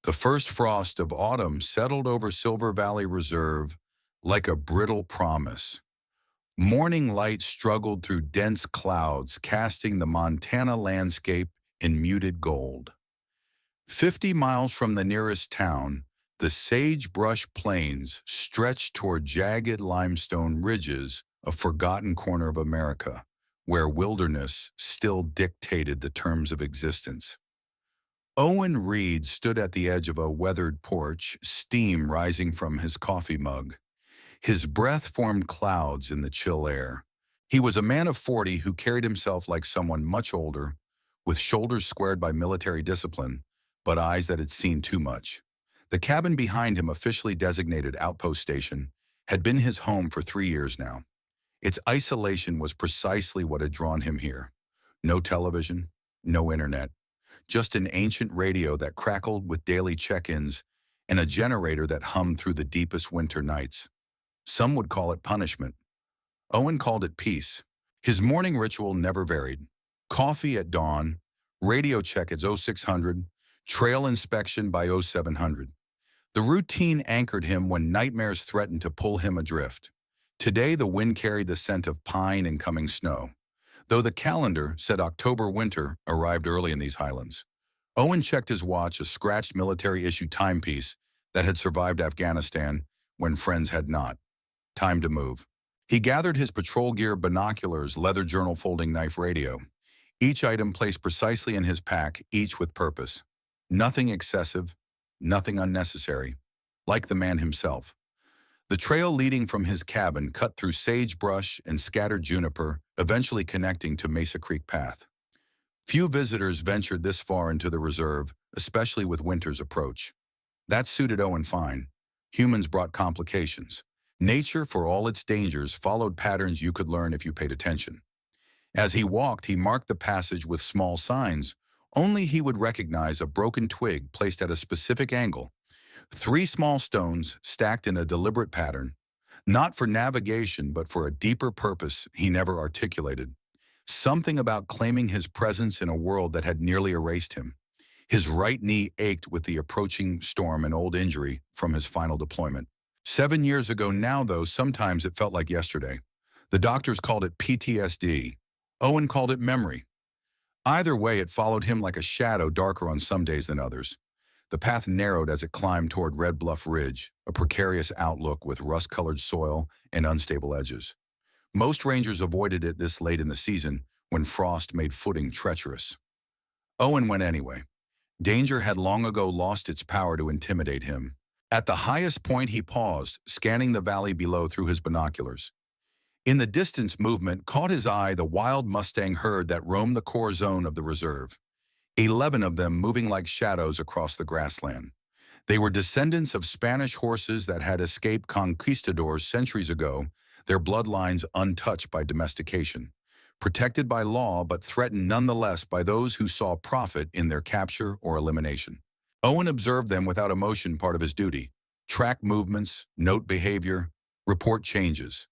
The first frost of autumn settled over Silver Valley Reserve like a brittle promise. Morning light struggled through dense clouds, casting the Montana landscape in muted gold. 50 miles from the nearest town, the sagebrush plains stretched toward jagged limestone ridges, a forgotten corner of America, where wilderness still dictated the terms of existence. Owen Reed stood at the edge of a weathered porch, steam rising from his coffee mug. His breath formed clouds in the chill air. He was a man of 40 who carried himself like someone much older, with shoulders squared by military discipline, but eyes that had seen too much. The cabin behind him, officially designated Outpost Station, had been his home for 3 years now. Its isolation was precisely what had drawn him here. No television, no internet, just an ancient radio that crackled with daily check-ins and a generator that hummed through the deepest winter nights. Some would call it punishment. Owen called it peace. His morning ritual never varied. Coffee at dawn, radio check at 0600, trail inspection by 0700. The routine anchored him when nightmares threatened to pull him adrift. Today the wind carried the scent of pine and coming snow. Though the calendar said October winter arrived early in these highlands. Owen checked his watch, a scratched military-issue timepiece that had survived Afghanistan when friends had not. Time to move. He gathered his patrol gear, binoculars, leather journal, folding knife, radio. Each item placed precisely in his pack, each with purpose. Nothing excessive, nothing unnecessary. Like the man himself. The trail leading from his cabin cut through sagebrush and scattered juniper, eventually connecting to Mesa Creek Path. Few visitors ventured this far into the reserve, especially with winter's approach. That suited Owen fine. Humans brought complications. Nature, for all its dangers, followed patterns you could learn if you paid attention. As he walked, he marked the passage with small signs. Only he would recognize a broken twig placed at a specific angle. 3 small stones stacked in a deliberate pattern, not for navigation but for a deeper purpose he never articulated. Something about claiming his presence in a world that had nearly erased him. His right knee ached with the approaching storm, an old injury from his final deployment. 7 years ago now, though, sometimes it felt like yesterday. The doctors called it PTSD. Owen called it memory. Either way, it followed him like a shadow, darker on some days than others. The path narrowed as it climbed toward Red Bluff Ridge, a precarious outlook with rust-colored soil and unstable edges. Most rangers avoided it this late in the season, when frost made footing treacherous. Owen went anyway. Danger had long ago lost its power to intimidate him. At the highest point he paused, scanning the valley below through his binoculars. In the distance, movement caught his eye, the wild Mustang herd that roamed the core zone of the reserve. 11 of them moving like shadows across the grassland. They were descendants of Spanish horses that had escaped conquistadors centuries ago, their bloodlines untouched by domestication, protected by law but threatened nonetheless by those who saw profit in their capture or elimination. Owen observed them without emotion, part of his duty. Track movements, note behavior, report changes.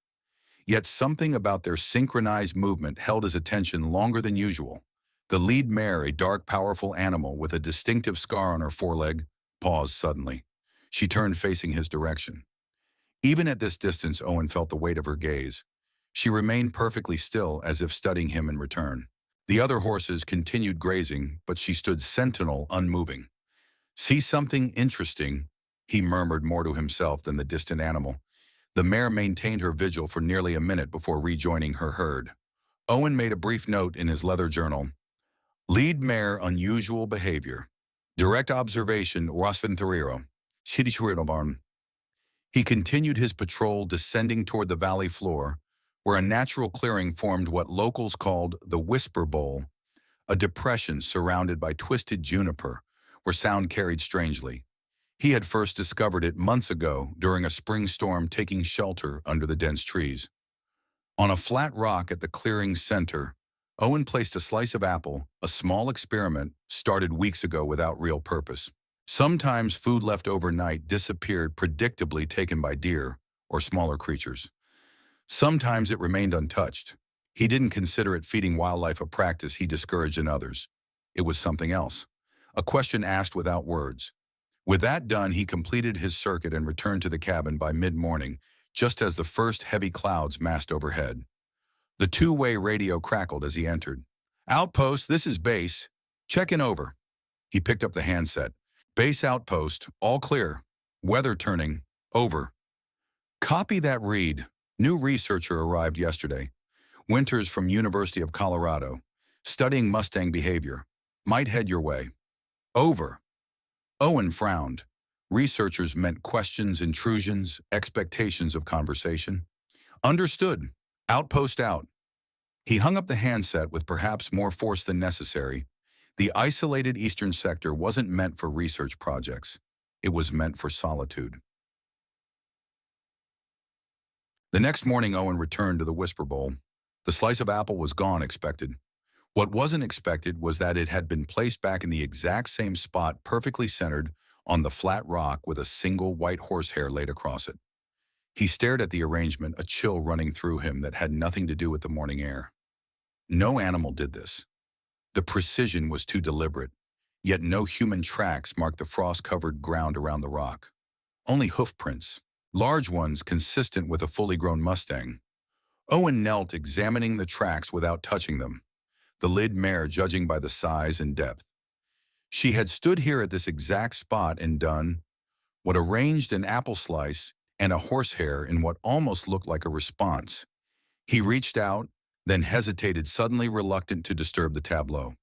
Yet something about their synchronized movement held his attention longer than usual. The lead mare, a dark, powerful animal with a distinctive scar on her foreleg, paused suddenly. She turned, facing his direction. Even at this distance, Owen felt the weight of her gaze. She remained perfectly still, as if studying him in return. The other horses continued grazing, but she stood sentinel, unmoving. "See something interesting?" he murmured, more to himself than the distant animal. The mare maintained her vigil for nearly a minute before rejoining her herd. Owen made a brief note in his leather journal. Lead mare, unusual behavior. Direct observation, Wasventariro. Shidishwirabarn. He continued his patrol, descending toward the valley floor, where a natural clearing formed what locals called the Whisper Bowl, a depression surrounded by twisted juniper, where sound carried strangely. He had first discovered it months ago during a spring storm, taking shelter under the dense trees. On a flat rock at the clearing's center, Owen placed a slice of apple, a small experiment started weeks ago without real purpose. Sometimes food left overnight disappeared, predictably taken by deer or smaller creatures. Sometimes it remained untouched. He didn't consider it feeding wildlife, a practice he discouraged in others. It was something else. A question asked without words. With that done, he completed his circuit and returned to the cabin by mid-morning, just as the first heavy clouds massed overhead. The two-way radio crackled as he entered. "Outpost, this is base. Check in over." He picked up the handset. "Base outpost, all clear. Weather turning, over." "Copy that read. New researcher arrived yesterday. Winters from University of Colorado, studying Mustang behavior. Might head your way." "Over." Owen frowned. Researchers meant questions, intrusions, expectations of conversation. "Understood. Outpost out." He hung up the handset with perhaps more force than necessary. The isolated eastern sector wasn't meant for research projects. It was meant for solitude. The next morning, Owen returned to the Whisper Bowl. The slice of apple was gone, expected. What wasn't expected was that it had been placed back in the exact same spot, perfectly centered on the flat rock with a single white horsehair laid across it. He stared at the arrangement, a chill running through him that had nothing to do with the morning air. No animal did this. The precision was too deliberate, yet no human tracks marked the frost-covered ground around the rock. Only hoof prints, large ones consistent with a fully grown Mustang. Owen knelt, examining the tracks without touching them, the lead mare judging by the size and depth. She had stood here at this exact spot and done what arranged an apple slice and a horsehair in what almost looked like a response. He reached out, then hesitated, suddenly reluctant to disturb the tableau.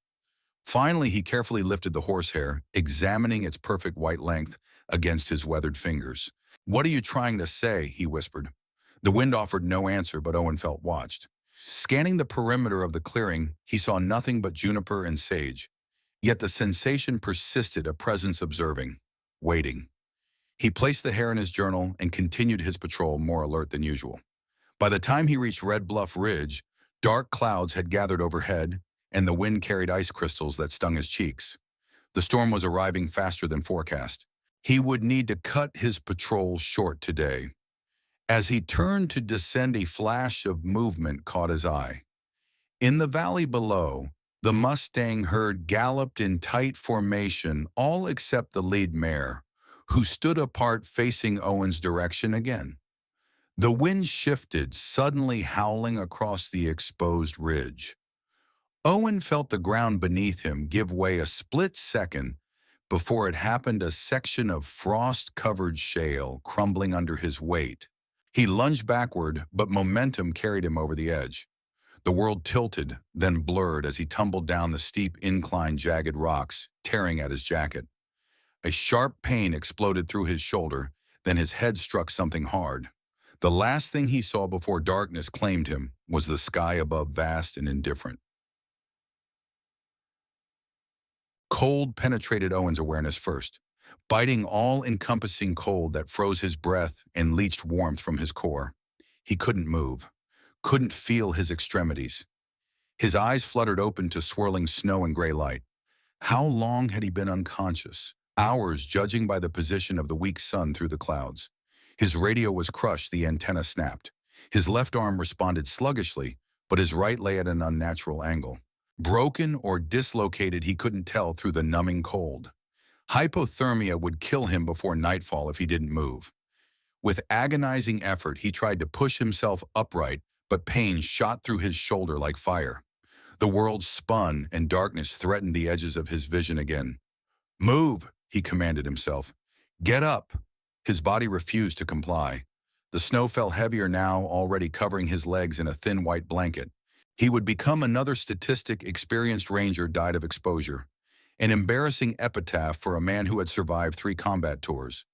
Finally, he carefully lifted the horsehair, examining its perfect white length against his weathered fingers. "What are you trying to say?" he whispered. The wind offered no answer, but Owen felt watched. Scanning the perimeter of the clearing, he saw nothing but juniper and sage. Yet the sensation persisted, a presence observing, waiting. He placed the hair in his journal and continued his patrol, more alert than usual. By the time he reached Red Bluff Ridge, dark clouds had gathered overhead, and the wind carried ice crystals that stung his cheeks. The storm was arriving faster than forecast. He would need to cut his patrol short today. As he turned to descend, a flash of movement caught his eye. In the valley below, the Mustang herd galloped in tight formation, all except the lead mare, who stood apart facing Owen's direction again. The wind shifted, suddenly howling across the exposed ridge. Owen felt the ground beneath him give way a split second. Before it happened, a section of frost-covered shale crumbling under his weight. He lunged backward, but momentum carried him over the edge. The world tilted, then blurred as he tumbled down the steep incline, jagged rocks, tearing at his jacket. A sharp pain exploded through his shoulder, then his head struck something hard. The last thing he saw before darkness claimed him was the sky above, vast and indifferent. Cold penetrated Owen's awareness first, biting all-encompassing cold that froze his breath and leached warmth from his core. He couldn't move, couldn't feel his extremities. His eyes fluttered open to swirling snow and gray light. How long had he been unconscious? Hours, judging by the position of the weak sun through the clouds. His radio was crushed, the antenna snapped. His left arm responded sluggishly, but his right lay at an unnatural angle. Broken or dislocated, he couldn't tell through the numbing cold. Hypothermia would kill him before nightfall if he didn't move. With agonizing effort, he tried to push himself upright, but pain shot through his shoulder like fire. The world spun, and darkness threatened the edges of his vision again. "Move," he commanded himself. "Get up." His body refused to comply. The snow fell heavier now, already covering his legs in a thin white blanket. He would become another statistic. Experienced ranger died of exposure. An embarrassing epitaph for a man who had survived 3 combat tours.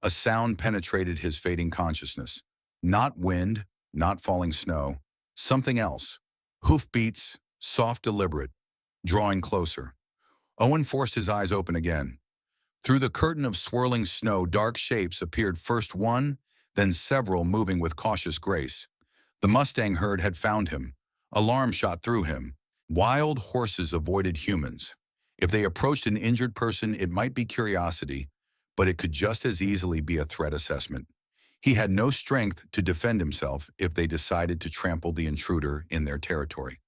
A sound penetrated his fading consciousness. Not wind, not falling snow. Something else. Hoofbeats, soft, deliberate, drawing closer. Owen forced his eyes open again. Through the curtain of swirling snow, dark shapes appeared, first one, then several, moving with cautious grace. The Mustang herd had found him. Alarm shot through him. Wild horses avoided humans. If they approached an injured person, it might be curiosity, but it could just as easily be a threat assessment. He had no strength to defend himself if they decided to trample the intruder in their territory.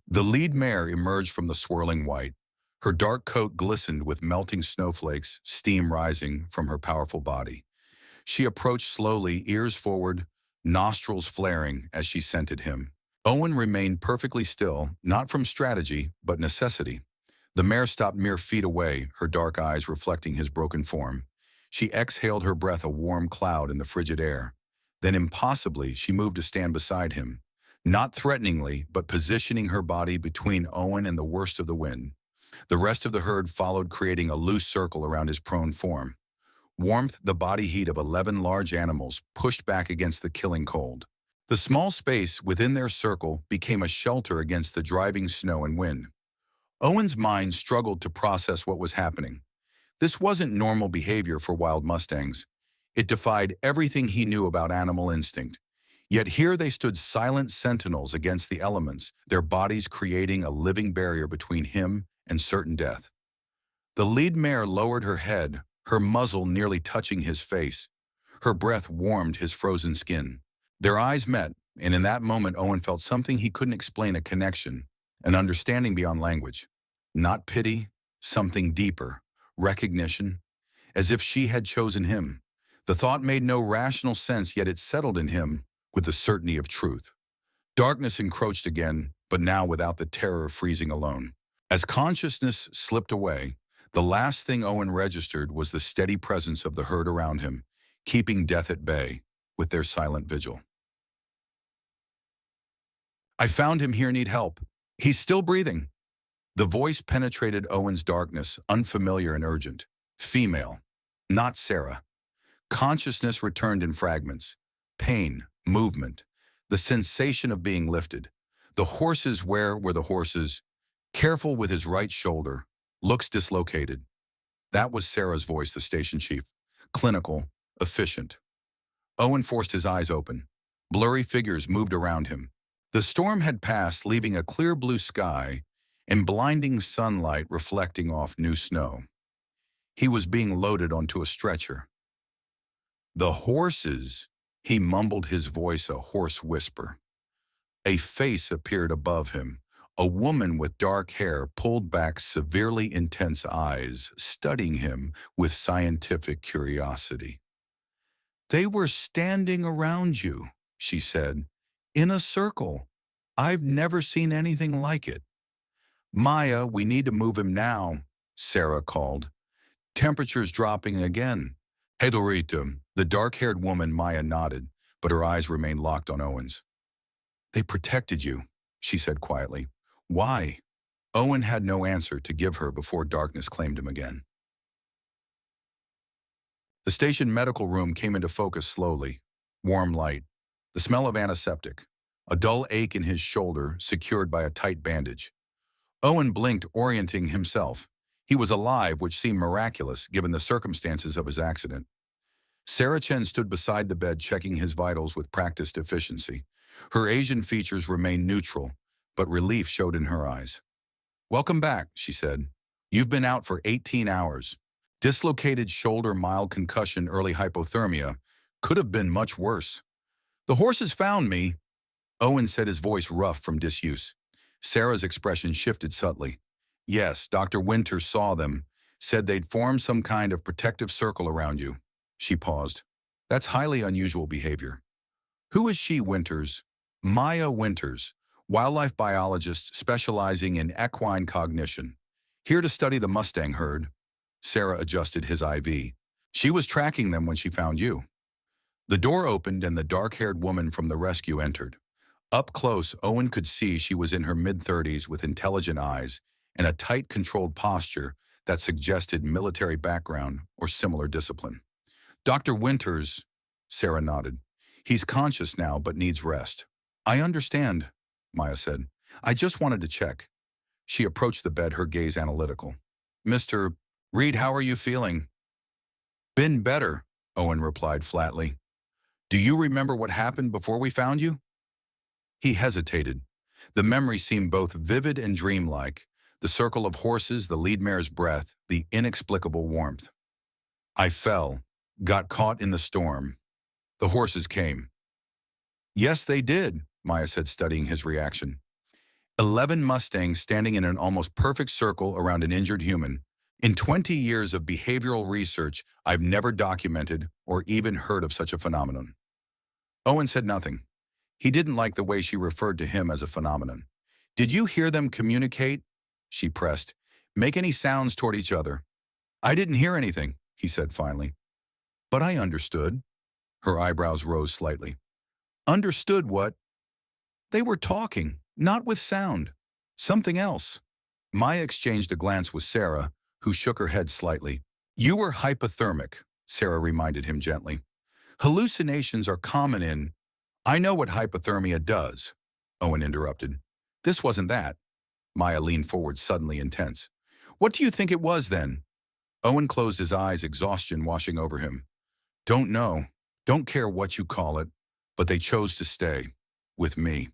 The lead mare emerged from the swirling white. Her dark coat glistened with melting snowflakes, steam rising from her powerful body. She approached slowly, ears forward, nostrils flaring as she scented him. Owen remained perfectly still, not from strategy, but necessity. The mare stopped mere feet away, her dark eyes reflecting his broken form. She exhaled her breath, a warm cloud in the frigid air. Then impossibly, she moved to stand beside him. Not threateningly, but positioning her body between Owen and the worst of the wind. The rest of the herd followed, creating a loose circle around his prone form. Warmth, the body heat of 11 large animals, pushed back against the killing cold. The small space within their circle became a shelter against the driving snow and wind. Owen's mind struggled to process what was happening. This wasn't normal behavior for wild Mustangs. It defied everything he knew about animal instinct. Yet here they stood, silent sentinels against the elements, their bodies creating a living barrier between him and certain death. The lead mare lowered her head, her muzzle nearly touching his face. Her breath warmed his frozen skin. Their eyes met, and in that moment Owen felt something he couldn't explain, a connection, an understanding beyond language. Not pity, something deeper, recognition, as if she had chosen him. The thought made no rational sense, yet it settled in him with the certainty of truth. Darkness encroached again, but now without the terror of freezing alone. As consciousness slipped away, the last thing Owen registered was the steady presence of the herd around him, keeping death at bay with their silent vigil. "I found him here, need help. He's still breathing." The voice penetrated Owen's darkness, unfamiliar and urgent. Female, not Sarah. Consciousness returned in fragments. Pain, movement, the sensation of being lifted. The horses, where were the horses? Careful with his right shoulder, looks dislocated. That was Sarah's voice, the station chief. Clinical, efficient. Owen forced his eyes open. Blurry figures moved around him. The storm had passed, leaving a clear blue sky and blinding sunlight reflecting off new snow. He was being loaded onto a stretcher. "The horses," he mumbled, his voice a hoarse whisper. A face appeared above him, a woman with dark hair, pulled back, severely intense eyes, studying him with scientific curiosity. "They were standing around you," she said, "in a circle. I've never seen anything like it." "Maya, we need to move him now," Sarah called. "Temperature's dropping again." "Hedorita," the dark-haired woman. Maya nodded, but her eyes remained locked on Owen's. "They protected you," she said quietly. "Why?" Owen had no answer to give her before darkness claimed him again. The station medical room came into focus slowly. Warm light, the smell of antiseptic, a dull ache in his shoulder secured by a tight bandage. Owen blinked, orienting himself. He was alive, which seemed miraculous given the circumstances of his accident. Sarah Chen stood beside the bed, checking his vitals with practiced efficiency. Her Asian features remained neutral, but relief showed in her eyes. "Welcome back," she said. "You've been out for 18 hours. Dislocated shoulder, mild concussion, early hypothermia. Could have been much worse." "The horses found me," Owen said, his voice rough from disuse. Sarah's expression shifted subtly. "Yes, Dr. Winters saw them. Said they'd formed some kind of protective circle around you." She paused. "That's highly unusual behavior." "Who is she, Winters?" "Maya Winters, wildlife biologist specializing in equine cognition. Here to study the Mustang herd." Sarah adjusted his IV. "She was tracking them when she found you." The door opened and the dark-haired woman from the rescue entered. Up close, Owen could see she was in her mid-30s with intelligent eyes and a tight, controlled posture that suggested military background or similar discipline. "Dr. Winters," Sarah nodded. "He's conscious now but needs rest." "I understand," Maya said. "I just wanted to check." She approached the bed, her gaze analytical. "Mr. Reed, how are you feeling?" "Been better," Owen replied flatly. "Do you remember what happened before we found you?" He hesitated. The memory seemed both vivid and dreamlike. The circle of horses, the lead mare's breath, the inexplicable warmth. "I fell, got caught in the storm. The horses came." "Yes, they did," Maya said, studying his reaction. 11 Mustangs standing in an almost perfect circle around an injured human. In 20 years of behavioral research, I've never documented or even heard of such a phenomenon. Owen said nothing. He didn't like the way she referred to him as a phenomenon. Did you hear them communicate? She pressed. Make any sounds toward each other? I didn't hear anything, he said finally. But I understood. Her eyebrows rose slightly. Understood what? They were talking, not with sound. Something else. Maya exchanged a glance with Sarah, who shook her head slightly. You were hypothermic, Sarah reminded him gently. Hallucinations are common in... I know what hypothermia does, Owen interrupted. This wasn't that. Maya leaned forward, suddenly intense. What do you think it was then? Owen closed his eyes, exhaustion washing over him. Don't know. Don't care what you call it. But they chose to stay. With me.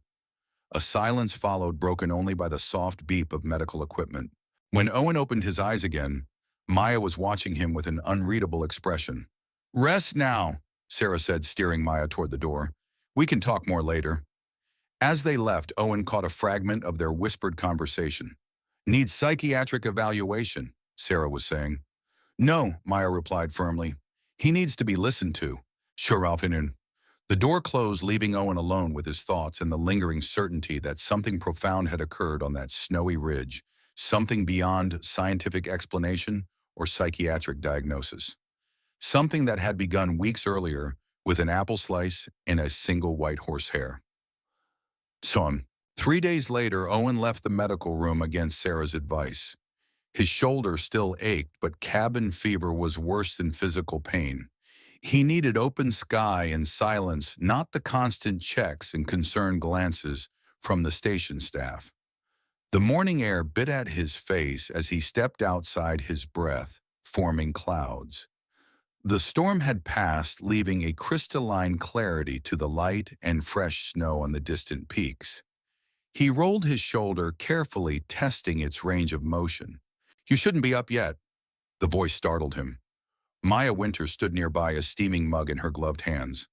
A silence followed, broken only by the soft beep of medical equipment. When Owen opened his eyes again, Maya was watching him with an unreadable expression. Rest now, Sarah said, steering Maya toward the door. We can talk more later. As they left, Owen caught a fragment of their whispered conversation. Needs psychiatric evaluation, Sarah was saying. No, Maya replied firmly. He needs to be listened to. Sure, Alfinun. The door closed, leaving Owen alone with his thoughts and the lingering certainty that something profound had occurred on that snowy ridge, something beyond scientific explanation or psychiatric diagnosis. Something that had begun weeks earlier with an apple slice and a single white horsehair. So, 3 days later, Owen left the medical room against Sarah's advice. His shoulder still ached, but cabin fever was worse than physical pain. He needed open sky and silence, not the constant checks and concerned glances from the station staff. The morning air bit at his face as he stepped outside, his breath forming clouds. The storm had passed, leaving a crystalline clarity to the light and fresh snow on the distant peaks. He rolled his shoulder carefully, testing its range of motion. You shouldn't be up yet. The voice startled him. Maya Winters stood nearby, a steaming mug in her gloved hands.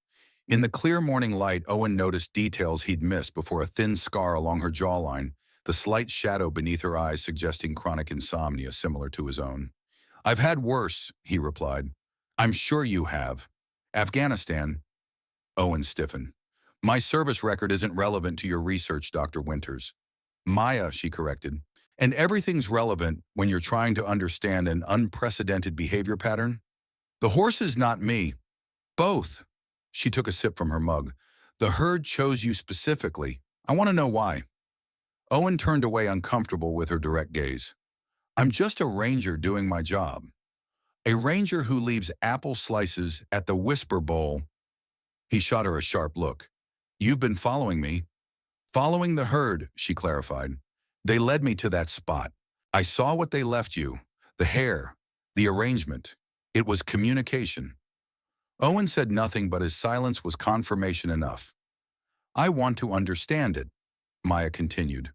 In the clear morning light, Owen noticed details he'd missed before: a thin scar along her jawline, the slight shadow beneath her eyes suggesting chronic insomnia similar to his own. I've had worse, he replied. I'm sure you have. Afghanistan. Owen stiffened. My service record isn't relevant to your research, Dr. Winters. Maya, she corrected. And everything's relevant when you're trying to understand an unprecedented behavior pattern? The horse is not me. Both. She took a sip from her mug. The herd chose you specifically. I want to know why. Owen turned away, uncomfortable with her direct gaze. I'm just a ranger doing my job. A ranger who leaves apple slices at the Whisper Bowl. He shot her a sharp look. You've been following me. Following the herd, she clarified. They led me to that spot. I saw what they left you. The hair. The arrangement. It was communication. Owen said nothing, but his silence was confirmation enough. I want to understand it, Maya continued.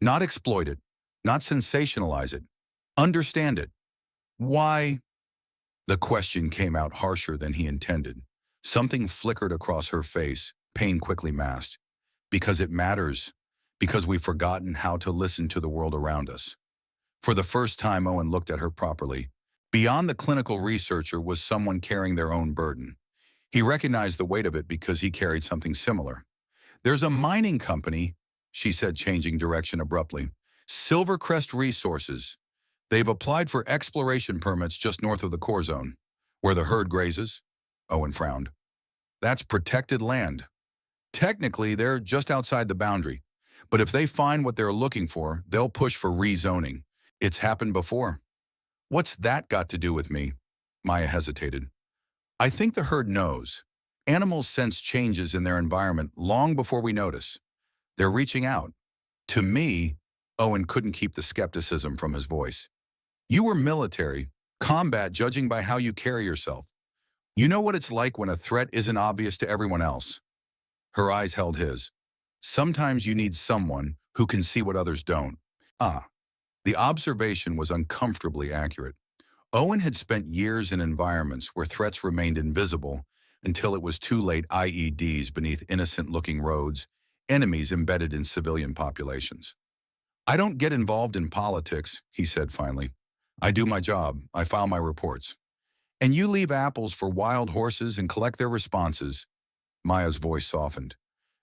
Not exploit it. Not sensationalize it. Understand it. Why? The question came out harsher than he intended. Something flickered across her face, pain quickly masked. Because it matters. Because we've forgotten how to listen to the world around us. For the first time, Owen looked at her properly. Beyond the clinical researcher was someone carrying their own burden. He recognized the weight of it because he carried something similar. There's a mining company, she said, changing direction abruptly. Silvercrest Resources. They've applied for exploration permits just north of the core zone. Where the herd grazes? Owen frowned. That's protected land. Technically, they're just outside the boundary. But if they find what they're looking for, they'll push for rezoning. It's happened before. What's that got to do with me? Maya hesitated. I think the herd knows. Animals sense changes in their environment long before we notice. They're reaching out. To me, Owen couldn't keep the skepticism from his voice. You were military, combat, judging by how you carry yourself. You know what it's like when a threat isn't obvious to everyone else. Her eyes held his. Sometimes you need someone who can see what others don't. The observation was uncomfortably accurate. Owen had spent years in environments where threats remained invisible until it was too late. IEDs beneath innocent-looking roads, enemies embedded in civilian populations. I don't get involved in politics, he said finally. I do my job. I file my reports. And you leave apples for wild horses and collect their responses. Maya's voice softened.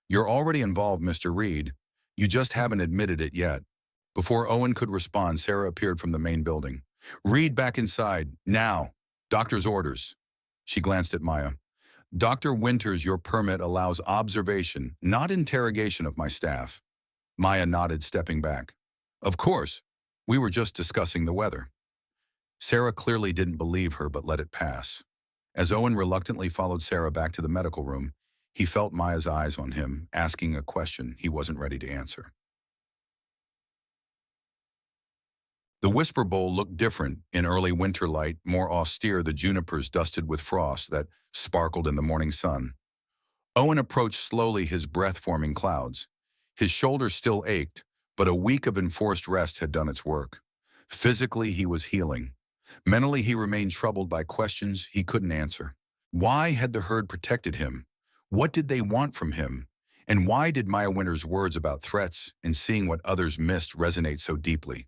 You're already involved, Mr. Reed. You just haven't admitted it yet. Before Owen could respond, Sarah appeared from the main building. Reed, back inside, now. Doctor's orders. She glanced at Maya. Dr. Winters, your permit allows observation, not interrogation of my staff. Maya nodded, stepping back. Of course. We were just discussing the weather. Sarah clearly didn't believe her, but let it pass. As Owen reluctantly followed Sarah back to the medical room, he felt Maya's eyes on him, asking a question he wasn't ready to answer. The Whisper Bowl looked different in early winter light, more austere, the junipers dusted with frost that sparkled in the morning sun. Owen approached slowly, his breath forming clouds. His shoulders still ached, but a week of enforced rest had done its work. Physically, he was healing. Mentally, he remained troubled by questions he couldn't answer. Why had the herd protected him? What did they want from him? And why did Maya Winter's words about threats and seeing what others missed resonate so deeply?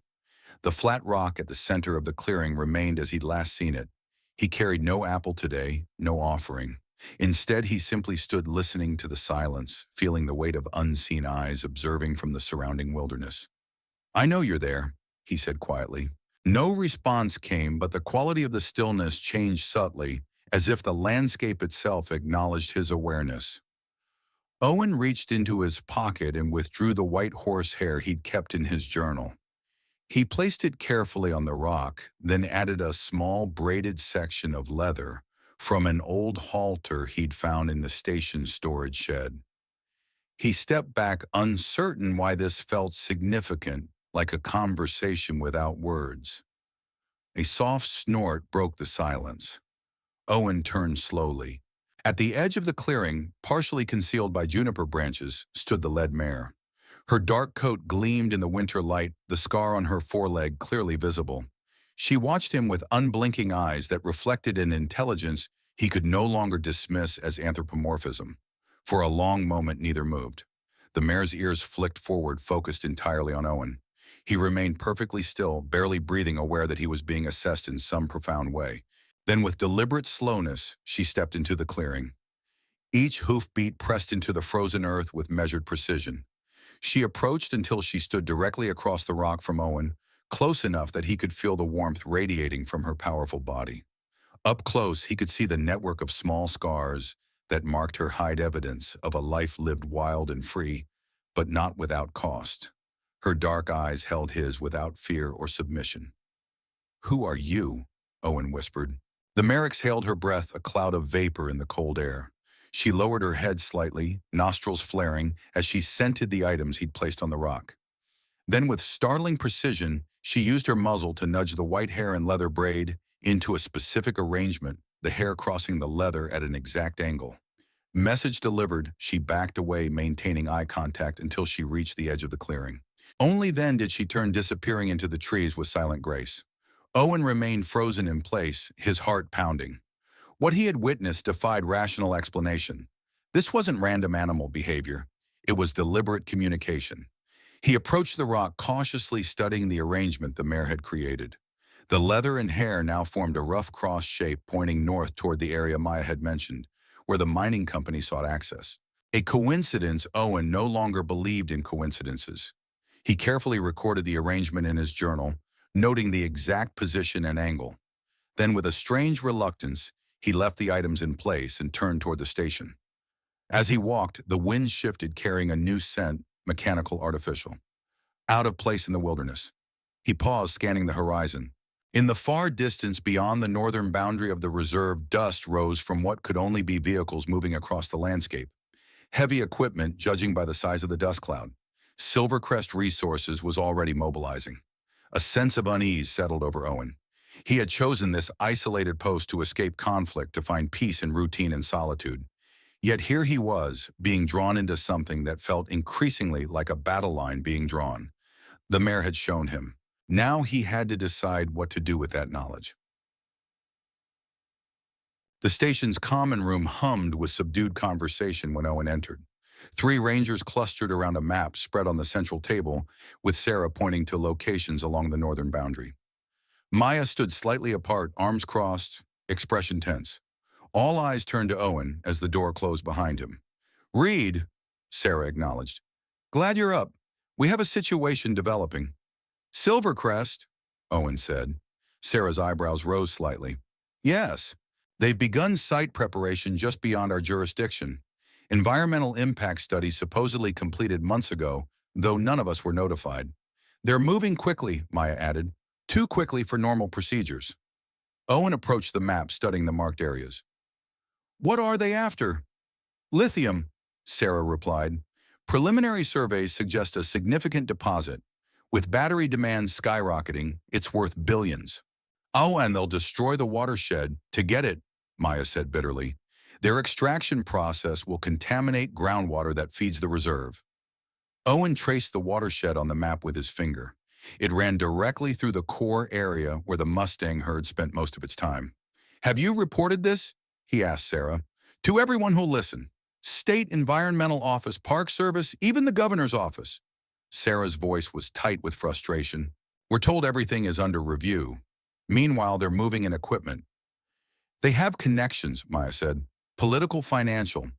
The flat rock at the center of the clearing remained as he'd last seen it. He carried no apple today, no offering. Instead, he simply stood listening to the silence, feeling the weight of unseen eyes observing from the surrounding wilderness. I know you're there, he said quietly. No response came, but the quality of the stillness changed subtly, as if the landscape itself acknowledged his awareness. Owen reached into his pocket and withdrew the white horsehair he'd kept in his journal. He placed it carefully on the rock, then added a small braided section of leather from an old halter he'd found in the station's storage shed. He stepped back, uncertain why this felt significant, like a conversation without words. A soft snort broke the silence. Owen turned slowly. At the edge of the clearing, partially concealed by juniper branches, stood the led mare. Her dark coat gleamed in the winter light, the scar on her foreleg clearly visible. She watched him with unblinking eyes that reflected an intelligence he could no longer dismiss as anthropomorphism. For a long moment, neither moved. The mare's ears flicked forward, focused entirely on Owen. He remained perfectly still, barely breathing, aware that he was being assessed in some profound way. Then, with deliberate slowness, she stepped into the clearing. Each hoofbeat pressed into the frozen earth with measured precision. She approached until she stood directly across the rock from Owen, close enough that he could feel the warmth radiating from her powerful body. Up close, he could see the network of small scars that marked her hide, evidence of a life lived wild and free, but not without cost. Her dark eyes held his without fear or submission. Who are you? Owen whispered. The mare exhaled her breath, a cloud of vapor in the cold air. She lowered her head slightly, nostrils flaring, as she scented the items he'd placed on the rock. Then, with startling precision, she used her muzzle to nudge the white hair and leather braid into a specific arrangement, the hair crossing the leather at an exact angle. Message delivered, she backed away, maintaining eye contact until she reached the edge of the clearing. Only then did she turn, disappearing into the trees with silent grace. Owen remained frozen in place, his heart pounding. What he had witnessed defied rational explanation. This wasn't random animal behavior. It was deliberate communication. He approached the rock, cautiously studying the arrangement the mare had created. The leather and hair now formed a rough cross shape pointing north toward the area Maya had mentioned, where the mining company sought access. A coincidence? Owen no longer believed in coincidences. He carefully recorded the arrangement in his journal, noting the exact position and angle. Then, with a strange reluctance, he left the items in place and turned toward the station. As he walked, the wind shifted, carrying a new scent, mechanical, artificial. Out of place in the wilderness. He paused, scanning the horizon. In the far distance, beyond the northern boundary of the reserve, dust rose from what could only be vehicles moving across the landscape. Heavy equipment, judging by the size of the dust cloud. Silvercrest Resources was already mobilizing. A sense of unease settled over Owen. He had chosen this isolated post to escape conflict, to find peace in routine and solitude. Yet here he was, being drawn into something that felt increasingly like a battle line being drawn. The mare had shown him. Now he had to decide what to do with that knowledge. The station's common room hummed with subdued conversation when Owen entered. Three rangers clustered around a map spread on the central table, with Sarah pointing to locations along the northern boundary. Maya stood slightly apart, arms crossed, expression tense. All eyes turned to Owen as the door closed behind him. "Reed," Sarah acknowledged. "Glad you're up. We have a situation developing." "Silvercrest," Owen said. Sarah's eyebrows rose slightly. "Yes, they've begun site preparation just beyond our jurisdiction. Environmental impact studies supposedly completed months ago, though none of us were notified. They're moving quickly," Maya added. "Too quickly for normal procedures." Owen approached the map, studying the marked areas. "What are they after?" "Lithium," Sarah replied. "Preliminary surveys suggest a significant deposit. With battery demand skyrocketing, it's worth billions." "Oh, and they'll destroy the watershed to get it," Maya said bitterly. "Their extraction process will contaminate groundwater that feeds the reserve." Owen traced the watershed on the map with his finger. It ran directly through the core area where the Mustang herd spent most of its time. "Have you reported this?" he asked Sarah. "To everyone who'll listen. State Environmental Office, Park Service, even the governor's office." Sarah's voice was tight with frustration. "We're told everything is under review. Meanwhile, they're moving in equipment." "They have connections," Maya said. "Political, financial.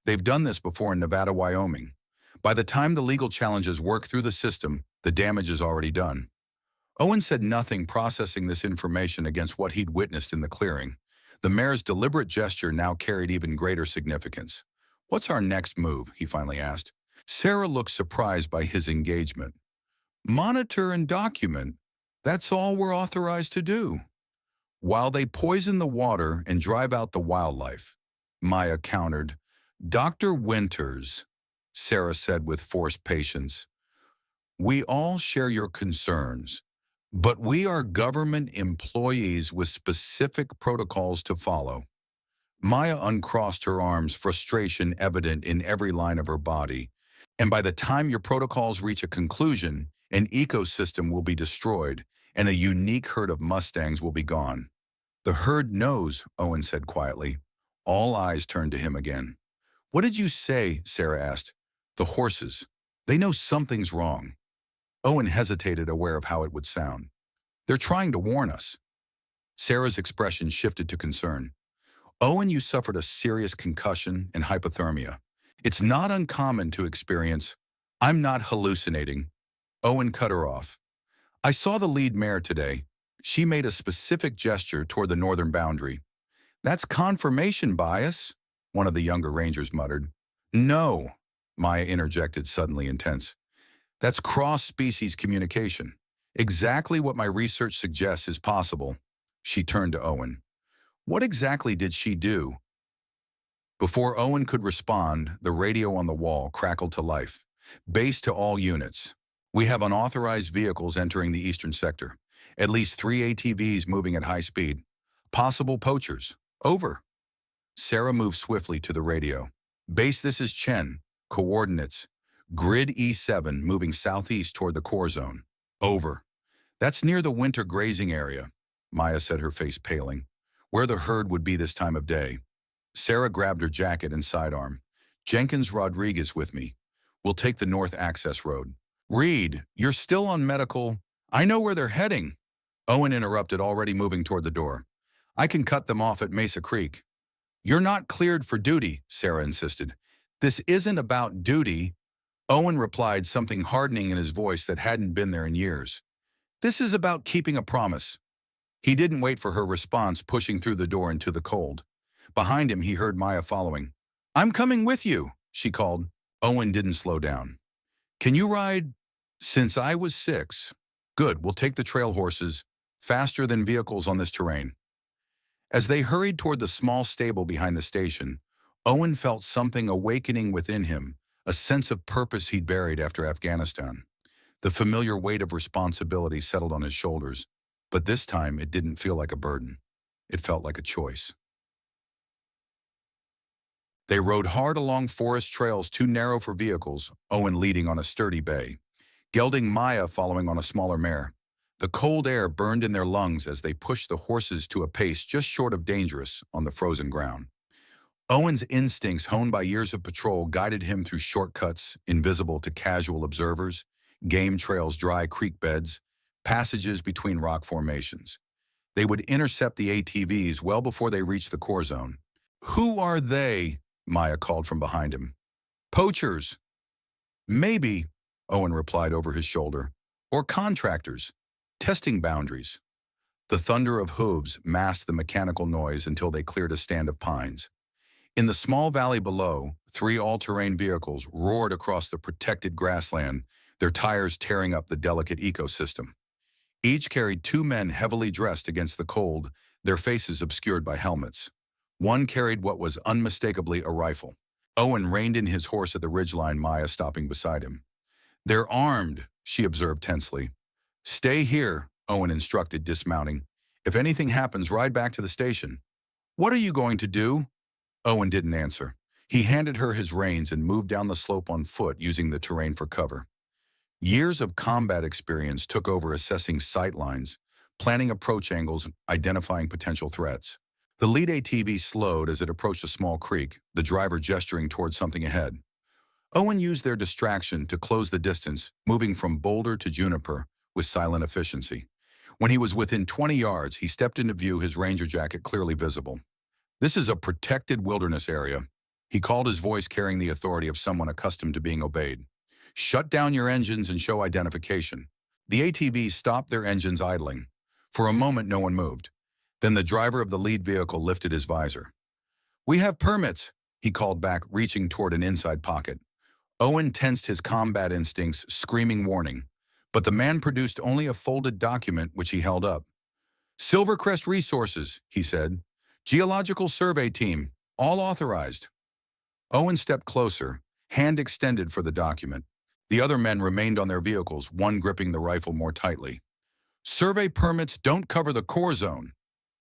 They've done this before in Nevada, Wyoming. By the time the legal challenges work through the system, the damage is already done." Owen said nothing, processing this information against what he'd witnessed in the clearing. The mayor's deliberate gesture now carried even greater significance. "What's our next move?" he finally asked. Sarah looked surprised by his engagement. "Monitor and document. That's all we're authorized to do." "While they poison the water and drive out the wildlife," Maya countered. "Dr. Winters," Sarah said with forced patience, "we all share your concerns, but we are government employees with specific protocols to follow." Maya uncrossed her arms, frustration evident in every line of her body. "And by the time your protocols reach a conclusion, an ecosystem will be destroyed, and a unique herd of Mustangs will be gone." "The herd knows," Owen said quietly. All eyes turned to him again. "What did you say?" Sarah asked. "The horses. They know something's wrong." Owen hesitated, aware of how it would sound. "They're trying to warn us." Sarah's expression shifted to concern. "Owen, you suffered a serious concussion and hypothermia. It's not uncommon to experience—" "I'm not hallucinating." Owen cut her off. "I saw the lead mare today." She made a specific gesture toward the northern boundary. "That's confirmation bias," one of the younger rangers muttered. "No," Maya interjected, suddenly intense. "That's cross-species communication. Exactly what my research suggests is possible." She turned to Owen. "What exactly did she do?" Before Owen could respond, the radio on the wall crackled to life. "Base to all units. We have unauthorized vehicles entering the eastern sector. At least 3 ATVs moving at high speed. Possible poachers. Over." Sarah moved swiftly to the radio. "Base, this is Chen. Coordinates. Grid E7 moving southeast toward the core zone. Over." "That's near the winter grazing area," Maya said, her face paling. "Where the herd would be this time of day." Sarah grabbed her jacket and sidearm. "Jenkins Rodriguez with me. We'll take the north access road." "Reed, you're still on medical—" "I know where they're heading." Owen interrupted, already moving toward the door. "I can cut them off at Mesa Creek." "You're not cleared for duty," Sarah insisted. "This isn't about duty." Owen replied, something hardening in his voice that hadn't been there in years. "This is about keeping a promise." He didn't wait for her response, pushing through the door into the cold. Behind him, he heard Maya following. "I'm coming with you," she called. Owen didn't slow down. "Can you ride?" "Since I was 6. "Good, we'll take the trail horses. Faster than vehicles on this terrain." As they hurried toward the small stable behind the station, Owen felt something awakening within him, a sense of purpose he'd buried after Afghanistan. The familiar weight of responsibility settled on his shoulders, but this time it didn't feel like a burden. It felt like a choice. They rode hard along forest trails too narrow for vehicles, Owen leading on a sturdy bay, gelding Maya following on a smaller mare. The cold air burned in their lungs as they pushed the horses to a pace just short of dangerous on the frozen ground. Owen's instincts, honed by years of patrol, guided him through shortcuts invisible to casual observers, game trails, dry creek beds, passages between rock formations. They would intercept the ATVs well before they reached the core zone. "Who are they?" Maya called from behind him. "Poachers." "Maybe," Owen replied over his shoulder. "Or contractors. Testing boundaries." The thunder of hooves masked the mechanical noise until they cleared a stand of pines. In the small valley below, three all-terrain vehicles roared across the protected grassland, their tires tearing up the delicate ecosystem. Each carried two men heavily dressed against the cold, their faces obscured by helmets. One carried what was unmistakably a rifle. Owen reined in his horse at the ridgeline, Maya stopping beside him. "They're armed," she observed tensely. "Stay here," Owen instructed, dismounting. "If anything happens, ride back to the station." "What are you going to do?" Owen didn't answer. He handed her his reins and moved down the slope on foot, using the terrain for cover. Years of combat experience took over assessing sight lines, planning approach angles, identifying potential threats. The lead ATV slowed as it approached a small creek, the driver gesturing towards something ahead. Owen used their distraction to close the distance, moving from boulder to juniper with silent efficiency. When he was within 20 yards, he stepped into view, his ranger jacket clearly visible. "This is a protected wilderness area." He called, his voice carrying the authority of someone accustomed to being obeyed. "Shut down your engines and show identification." The ATVs stopped their engines idling. For a moment, no one moved. Then the driver of the lead vehicle lifted his visor. "We have permits," he called back, reaching toward an inside pocket. Owen tensed his combat instincts, screaming warning. But the man produced only a folded document, which he held up. "Silvercrest Resources," he said. "Geological Survey Team, all authorized." Owen stepped closer, hand extended for the document. The other men remained on their vehicles, one gripping the rifle more tightly. "Survey permits don't cover the core zone,"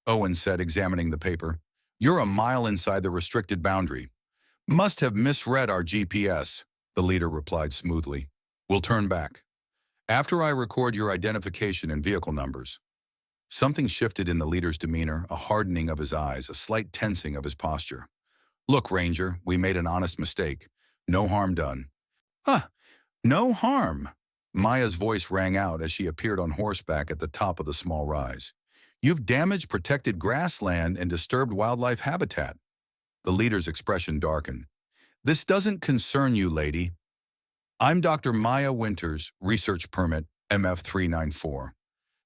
Owen said, examining the paper. "You're a mile inside the restricted boundary." "Must have misread our GPS," the leader replied smoothly. "We'll turn back after I record your identification and vehicle numbers." Something shifted in the leader's demeanor, a hardening of his eyes, a slight tensing of his posture. "Look, Ranger, we made an honest mistake. No harm done." "Huh, no harm?" Maya's voice rang out as she appeared on horseback at the top of the small rise. "You've damaged protected grassland and disturbed wildlife habitat." The leader's expression darkened. "This doesn't concern you, lady." "I'm Dr. Maya Winters, research permit MF394.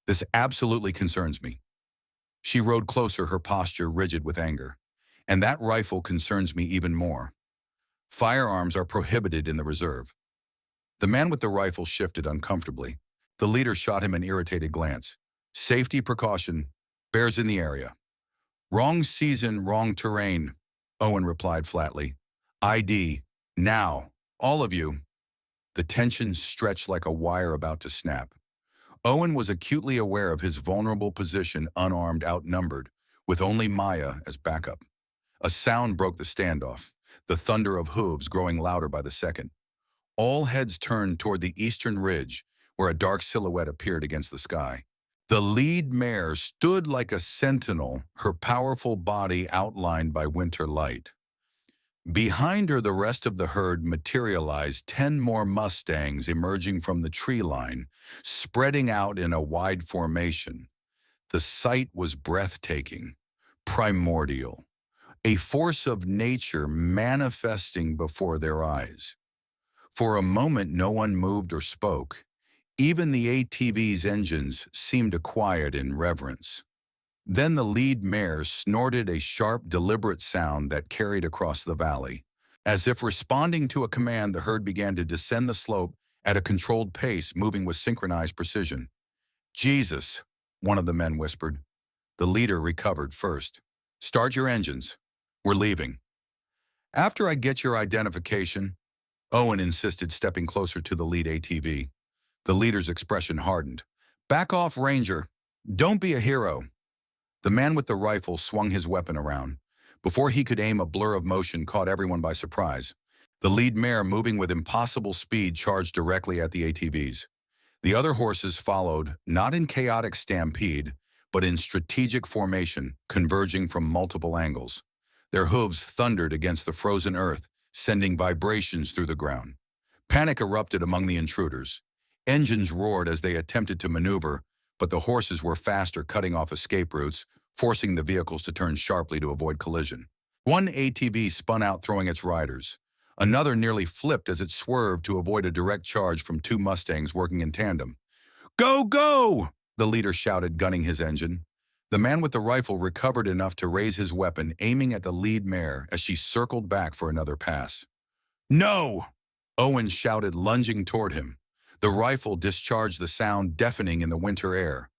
This absolutely concerns me." She rode closer, her posture rigid with anger. "And that rifle concerns me even more. Firearms are prohibited in the reserve." The man with the rifle shifted uncomfortably. The leader shot him an irritated glance. "Safety precaution. Bears in the area." "Wrong season, wrong terrain," Owen replied flatly. "ID. Now. All of you." The tension stretched like a wire about to snap. Owen was acutely aware of his vulnerable position, unarmed, outnumbered, with only Maya as backup. A sound broke the standoff, the thunder of hooves growing louder by the second. All heads turned toward the eastern ridge, where a dark silhouette appeared against the sky. The lead mare stood like a sentinel, her powerful body outlined by winter light. Behind her, the rest of the herd materialized, 10 more Mustangs emerging from the tree line, spreading out in a wide formation. The sight was breathtaking, primordial, a force of nature manifesting before their eyes. For a moment, no one moved or spoke. Even the ATV's engines seemed quiet in reverence. Then the lead mare snorted a sharp, deliberate sound that carried across the valley. As if responding to a command, the herd began to descend the slope at a controlled pace, moving with synchronized precision. "Jesus," one of the men whispered. The leader recovered first. "Start your engines. We're leaving." "After I get your identification," Owen insisted, stepping closer to the lead ATV. The leader's expression hardened. "Back off, Ranger. Don't be a hero." The man with the rifle swung his weapon around. Before he could aim, a blur of motion caught everyone by surprise. The lead mare, moving with impossible speed, charged directly at the ATVs. The other horses followed, not in chaotic stampede, but in strategic formation, converging from multiple angles. Their hooves thundered against the frozen earth, sending vibrations through the ground. Panic erupted among the intruders. Engines roared as they attempted to maneuver, but the horses were faster, cutting off escape routes, forcing the vehicles to turn sharply to avoid collision. One ATV spun out, throwing its riders. Another nearly flipped as it swerved to avoid a direct charge from two Mustangs working in tandem. "Go, go!" the leader shouted, gunning his engine. The man with the rifle recovered enough to raise his weapon, aiming at the lead mare as she circled back for another pass. "No!" Owen shouted, lunging toward him. The rifle discharged the sound deafening in the winter air.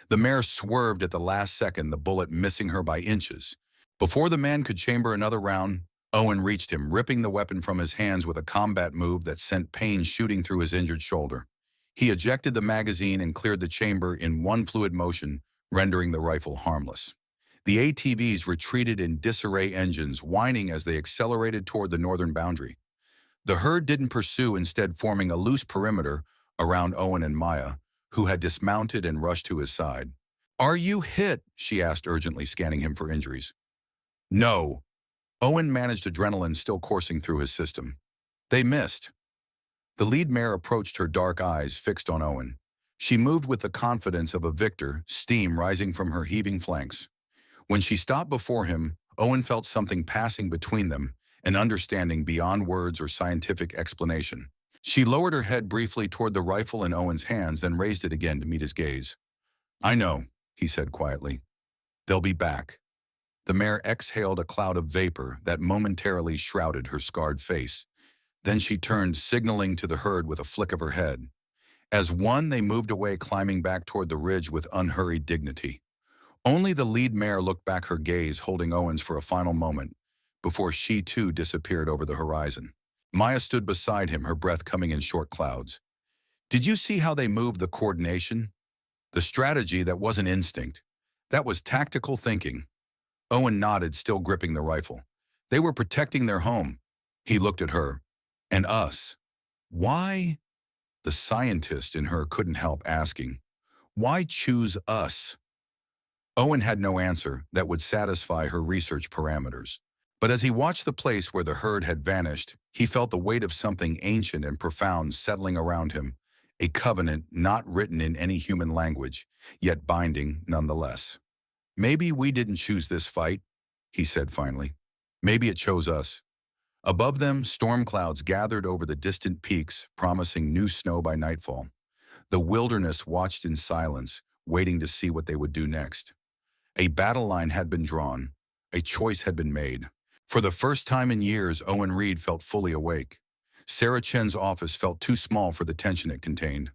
The mare swerved at the last second, the bullet missing her by inches. Before the man could chamber another round, Owen reached him, ripping the weapon from his hands with a combat move that sent pain shooting through his injured shoulder. He ejected the magazine and cleared the chamber in one fluid motion, rendering the rifle harmless. The ATVs retreated in disarray, engines whining as they accelerated toward the northern boundary. The herd didn't pursue, instead forming a loose perimeter around Owen and Maya, who had dismounted and rushed to his side. "Are you hit?" she asked urgently, scanning him for injuries. "No." Owen managed, adrenaline still coursing through his system. "They missed." The lead mare approached, her dark eyes fixed on Owen. She moved with the confidence of a victor, steam rising from her heaving flanks. When she stopped before him, Owen felt something passing between them, an understanding beyond words or scientific explanation. She lowered her head briefly toward the rifle in Owen's hands, then raised it again to meet his gaze. "I know," he said quietly. "They'll be back." The mare exhaled a cloud of vapor that momentarily shrouded her scarred face. Then she turned, signaling to the herd with a flick of her head. As one, they moved away, climbing back toward the ridge with unhurried dignity. Only the lead mare looked back, her gaze holding Owen's for a final moment, before she too disappeared over the horizon. Maya stood beside him, her breath coming in short clouds. "Did you see how they moved? The coordination? The strategy that wasn't instinct. That was tactical thinking." Owen nodded, still gripping the rifle. "They were protecting their home." He looked at her. "And us. Why?" The scientist in her couldn't help asking. "Why choose us?" Owen had no answer that would satisfy her research parameters. But as he watched the place where the herd had vanished, he felt the weight of something ancient and profound settling around him, a covenant not written in any human language, yet binding nonetheless. "Maybe we didn't choose this fight," he said finally. "Maybe it chose us." Above them, storm clouds gathered over the distant peaks, promising new snow by nightfall. The wilderness watched in silence, waiting to see what they would do next. A battle line had been drawn. A choice had been made. For the first time in years, Owen Reed felt fully awake. Sarah Chen's office felt too small for the tension it contained.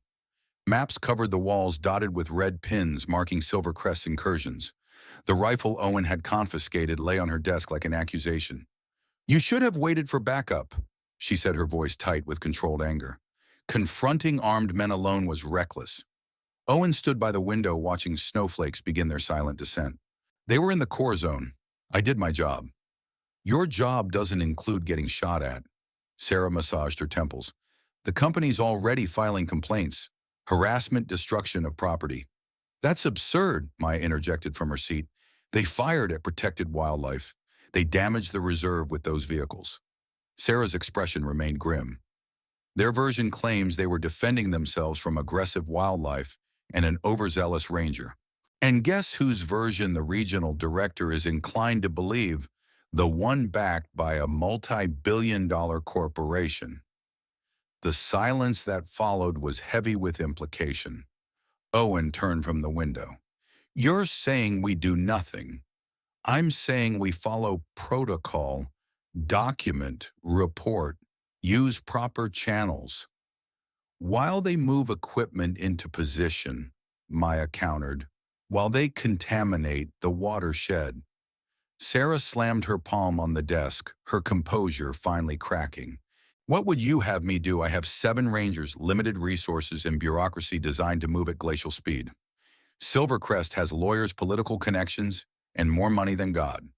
Maps covered the walls, dotted with red pins marking Silvercrest's incursions. The rifle Owen had confiscated lay on her desk like an accusation. "You should have waited for backup," she said, her voice tight with controlled anger. Confronting armed men alone was reckless. Owen stood by the window, watching snowflakes begin their silent descent. "They were in the core zone. I did my job." "Your job doesn't include getting shot at." Sarah massaged her temples. "The company's already filing complaints. Harassment, destruction of property." "That's absurd," Maya interjected from her seat. "They fired at protected wildlife. They damaged the reserve with those vehicles." Sarah's expression remained grim. "Their version claims they were defending themselves from aggressive wildlife and an overzealous ranger. And guess whose version the regional director is inclined to believe? The one backed by a multi-billion-dollar corporation." The silence that followed was heavy with implication. Owen turned from the window. "You're saying we do nothing. I'm saying we follow protocol, document, report, use proper channels." "While they move equipment into position," Maya countered, "while they contaminate the watershed." Sarah slammed her palm on the desk, her composure finally cracking. "What would you have me do? I have 7 rangers, limited resources, and bureaucracy designed to move at glacial speed. Silvercrest has lawyers, political connections, and more money than God."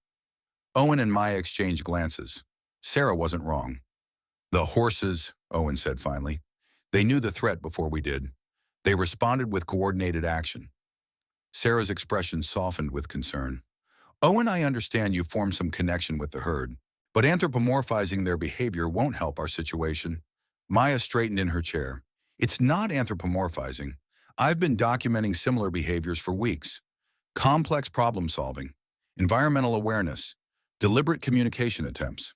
Owen and Maya exchanged glances. Sarah wasn't wrong. "The horses," Owen said finally. "They knew the threat before we did. They responded with coordinated action." Sarah's expression softened with concern. Owen, I understand you formed some connection with the herd, but anthropomorphizing their behavior won't help our situation. Maya straightened in her chair. It's not anthropomorphizing. I've been documenting similar behaviors for weeks. Complex problem solving, environmental awareness, deliberate communication attempts.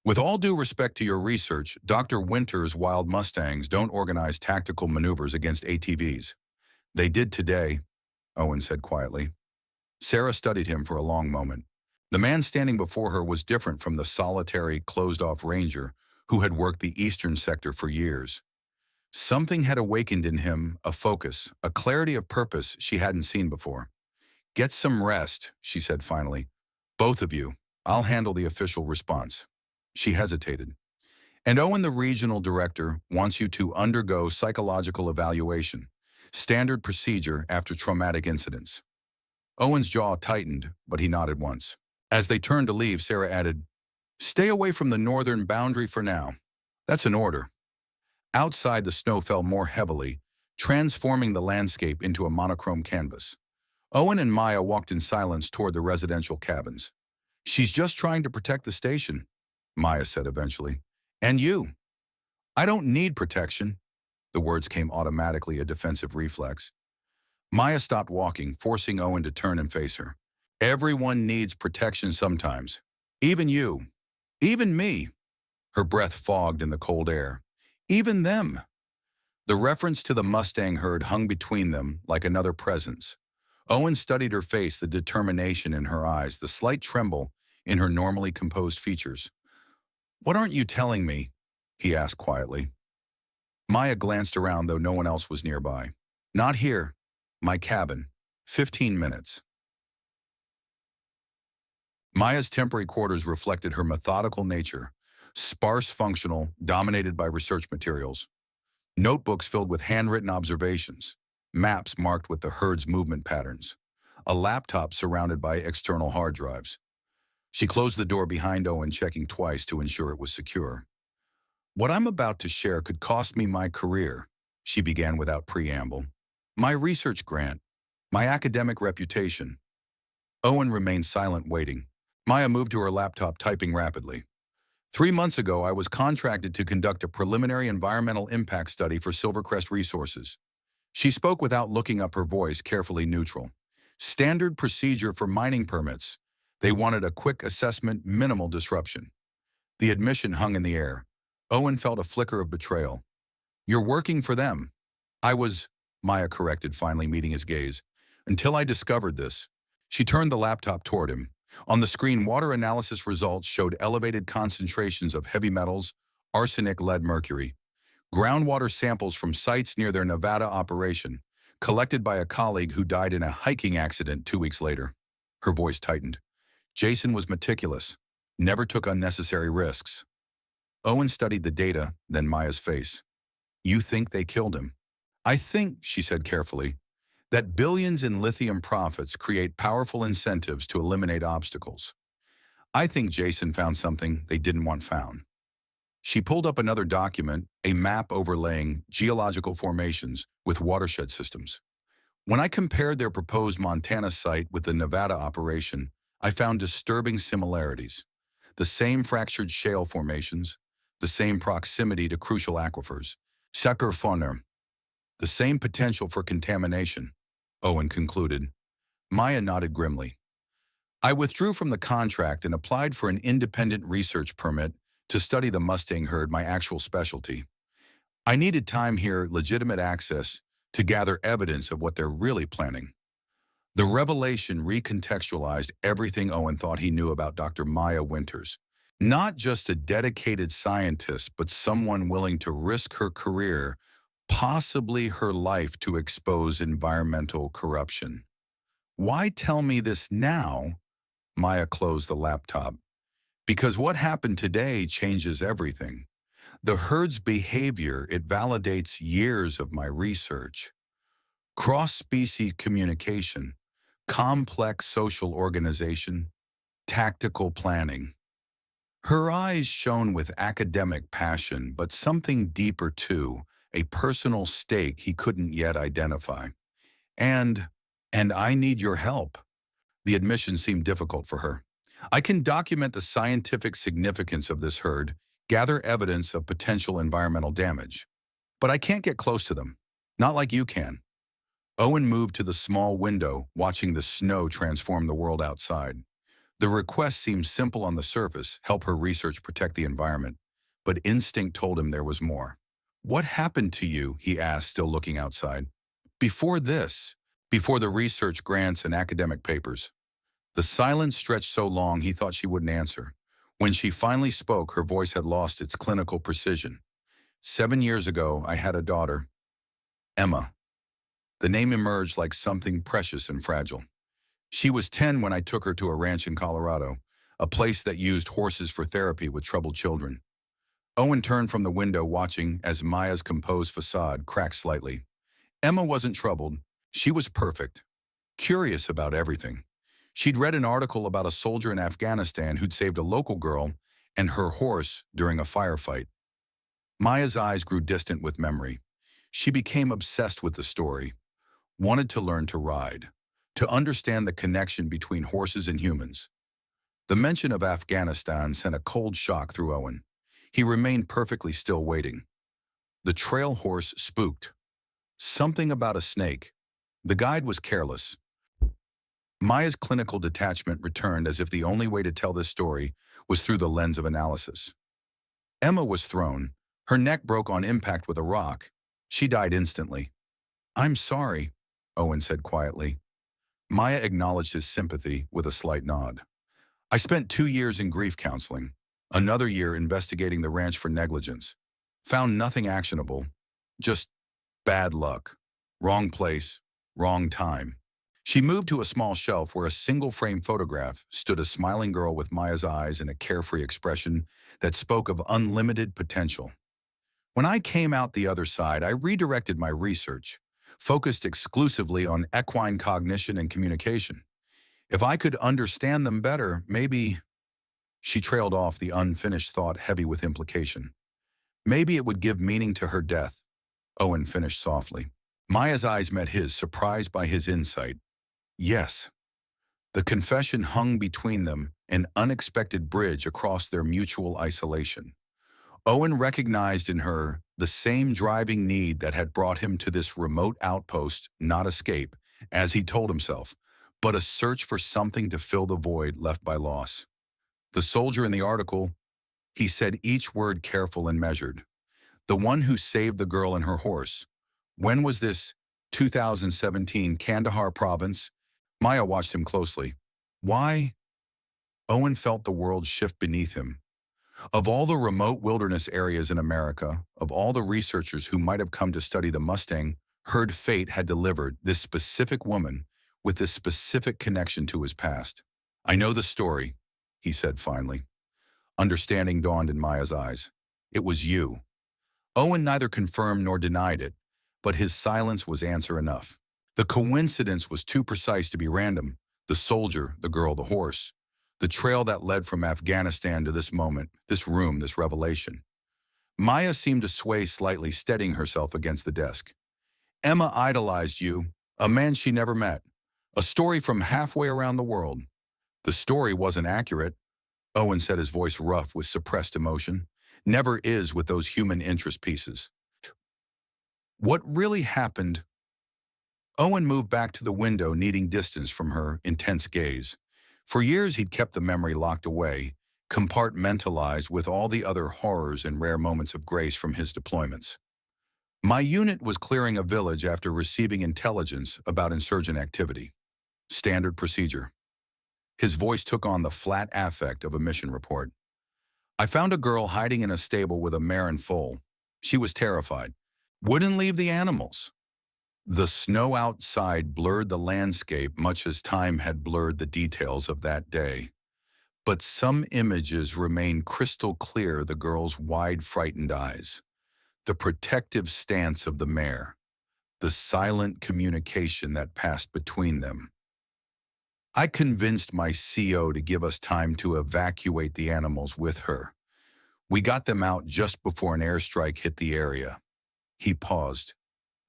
With all due respect to your research, Dr. Winter's wild Mustangs don't organize tactical maneuvers against ATVs. They did today, Owen said quietly. Sarah studied him for a long moment. The man standing before her was different from the solitary, closed-off ranger who had worked the eastern sector for years. Something had awakened in him, a focus, a clarity of purpose she hadn't seen before. Get some rest, she said finally. Both of you. I'll handle the official response. She hesitated. And Owen, the regional director, wants you to undergo psychological evaluation, standard procedure after traumatic incidents. Owen's jaw tightened, but he nodded once. As they turned to leave, Sarah added, "Stay away from the northern boundary for now." That's an order. Outside, the snow fell more heavily, transforming the landscape into a monochrome canvas. Owen and Maya walked in silence toward the residential cabins. "She's just trying to protect the station," Maya said eventually. "And you." "I don't need protection." The words came automatically, a defensive reflex. Maya stopped walking, forcing Owen to turn and face her. "Everyone needs protection sometimes. Even you. Even me." Her breath fogged in the cold air. "Even them." The reference to the Mustang herd hung between them like another presence. Owen studied her face, the determination in her eyes, the slight tremble in her normally composed features. "What aren't you telling me?" he asked quietly. Maya glanced around, though no one else was nearby. "Not here. My cabin. 15 minutes." Maya's temporary quarters reflected her methodical nature, sparse functional, dominated by research materials. Notebooks filled with handwritten observations, maps marked with the herd's movement patterns, a laptop surrounded by external hard drives. She closed the door behind Owen, checking twice to ensure it was secure. "What I'm about to share could cost me my career," she began without preamble. "My research grant, my academic reputation." Owen remained silent, waiting. Maya moved to her laptop, typing rapidly. 3 months ago, I was contracted to conduct a preliminary environmental impact study for Silvercrest Resources. She spoke without looking up, her voice carefully neutral. Standard procedure for mining permits. They wanted a quick assessment, minimal disruption. The admission hung in the air. Owen felt a flicker of betrayal. "You're working for them." "I was," Maya corrected, finally meeting his gaze. "Until I discovered this." She turned the laptop toward him. On the screen, water analysis results showed elevated concentrations of heavy metals, arsenic, lead, mercury. Groundwater samples from sites near their Nevada operation, collected by a colleague who died in a hiking accident 2 weeks later. Her voice tightened. Jason was meticulous, never took unnecessary risks. Owen studied the data, then Maya's face. "You think they killed him?" "I think," she said carefully, "that billions in lithium profits create powerful incentives to eliminate obstacles. I think Jason found something they didn't want found." She pulled up another document, a map overlaying geological formations with watershed systems. "When I compared their proposed Montana site with the Nevada operation, I found disturbing similarities. The same fractured shale formations, the same proximity to crucial aquifers, Sakur fauna, the same potential for contamination," Owen concluded. Maya nodded grimly. "I withdrew from the contract and applied for an independent research permit to study the Mustang herd, my actual specialty. I needed time here, legitimate access, to gather evidence of what they're really planning." The revelation recontextualized everything Owen thought he knew about Dr. Maya Winters. Not just a dedicated scientist, but someone willing to risk her career, possibly her life, to expose environmental corruption. "Why tell me this now?" Maya closed the laptop. "Because what happened today changes everything. The herd's behavior, it validates years of my research. Cross-species communication, complex social organization, tactical planning." Her eyes shone with academic passion, but something deeper too, a personal stake he couldn't yet identify. And I need your help." The admission seemed difficult for her. I can document the scientific significance of this herd, gather evidence of potential environmental damage. But I can't get close to them. Not like you can. Owen moved to the small window, watching the snow transform the world outside. The request seemed simple on the surface, help her research protect the environment. But instinct told him there was more. What happened to you, he asked, still looking outside. Before this, before the research grants and academic papers. The silence stretched so long he thought she wouldn't answer. When she finally spoke, her voice had lost its clinical precision. 7 years ago, I had a daughter, Emma. The name emerged like something precious and fragile. She was 10 when I took her to a ranch in Colorado, a place that used horses for therapy with troubled children. Owen turned from the window watching as Maya's composed facade cracked slightly. Emma wasn't troubled. She was perfect, curious about everything. She'd read an article about a soldier in Afghanistan who'd saved a local girl and her horse during a firefight. Maya's eyes grew distant with memory. She became obsessed with the story, wanted to learn to ride, to understand the connection between horses and humans. The mention of Afghanistan sent a cold shock through Owen. He remained perfectly still, waiting. The trail horse spooked. Something about a snake. The guide was careless. Maya's clinical detachment returned as if the only way to tell this story was through the lens of analysis. Emma was thrown. Her neck broke on impact with a rock. She died instantly. I'm sorry, Owen said quietly. Maya acknowledged his sympathy with a slight nod. I spent 2 years in grief counseling, another year investigating the ranch for negligence. Found nothing actionable, just bad luck. Wrong place, wrong time. She moved to a small shelf where a single-frame photograph stood, a smiling girl with Maya's eyes and a carefree expression that spoke of unlimited potential. When I came out the other side, I redirected my research, focused exclusively on equine cognition and communication. If I could understand them better, maybe... She trailed off, the unfinished thought heavy with implication. Maybe it would give meaning to her death, Owen finished softly. Maya's eyes met his, surprised by his insight. Yes. The confession hung between them, an unexpected bridge across their mutual isolation. Owen recognized in her the same driving need that had brought him to this remote outpost, not escape, as he told himself, but a search for something to fill the void left by loss. The soldier in the article, he said each word careful and measured. The one who saved the girl and her horse. When was this? 2017, Kandahar province. Maya watched him closely. Why? Owen felt the world shift beneath him. Of all the remote wilderness areas in America, of all the researchers who might have come to study the Mustang, herd fate had delivered this specific woman with this specific connection to his past. I know the story, he said finally. Understanding dawned in Maya's eyes. It was you. Owen neither confirmed nor denied it, but his silence was answer enough. The coincidence was too precise to be random. The soldier, the girl, the horse. The trail that led from Afghanistan to this moment, this room, this revelation. Maya seemed to sway slightly, steadying herself against the desk. Emma idolized you, a man she never met. A story from halfway around the world. The story wasn't accurate, Owen said, his voice rough with suppressed emotion. Never is with those human interest pieces. What really happened? Owen moved back to the window, needing distance from her intense gaze. For years he'd kept the memory locked away, compartmentalized with all the other horrors and rare moments of grace from his deployments. My unit was clearing a village after receiving intelligence about insurgent activity. Standard procedure. His voice took on the flat affect of a mission report. I found a girl hiding in a stable with a mare and foal. She was terrified. Wouldn't leave the animals. The snow outside blurred the landscape much as time had blurred the details of that day. But some images remained crystal clear, the girl's wide, frightened eyes, the protective stance of the mare, the silent communication that passed between them. I convinced my CO to give us time to evacuate the animals with her. We got them out just before an airstrike hit the area. He paused.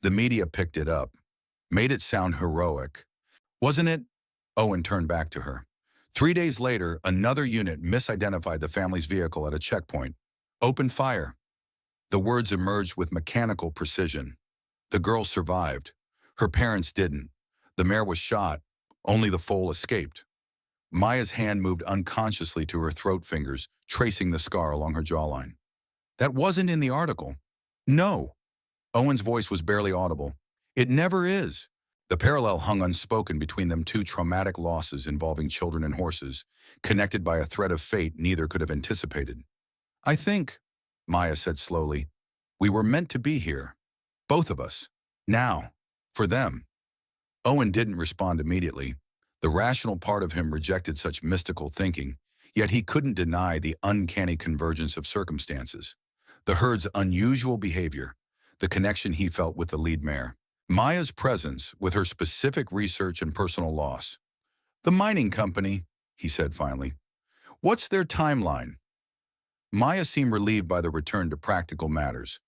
The media picked it up, made it sound heroic. Wasn't it? Owen turned back to her. 3 days later, another unit misidentified the family's vehicle at a checkpoint. Open fire. The words emerged with mechanical precision. The girl survived. Her parents didn't. The mare was shot. Only the foal escaped. Maya's hand moved unconsciously to her throat fingers, tracing the scar along her jawline. That wasn't in the article. No. Owen's voice was barely audible. It never is. The parallel hung unspoken between them, two traumatic losses involving children and horses, connected by a thread of fate neither could have anticipated. I think, Maya said slowly, we were meant to be here. Both of us. Now. For them. Owen didn't respond immediately. The rational part of him rejected such mystical thinking, yet he couldn't deny the uncanny convergence of circumstances. The herd's unusual behavior, the connection he felt with the lead mare, Maya's presence with her specific research and personal loss. The mining company, he said finally. What's their timeline? Maya seemed relieved by the return to practical matters.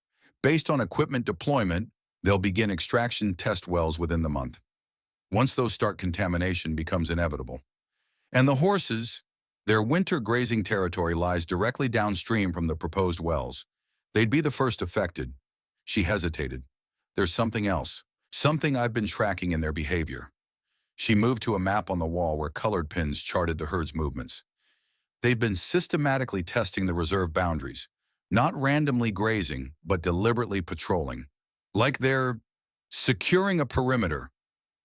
Based on equipment deployment, they'll begin extraction test wells within the month. Once those start, contamination becomes inevitable. And the horses, their winter grazing territory lies directly downstream from the proposed wells. They'd be the first affected. She hesitated. There's something else, something I've been tracking in their behavior. She moved to a map on the wall where colored pins charted the herd's movements. They've been systematically testing the reserve boundaries, not randomly grazing, but deliberately patrolling. Like they're securing a perimeter.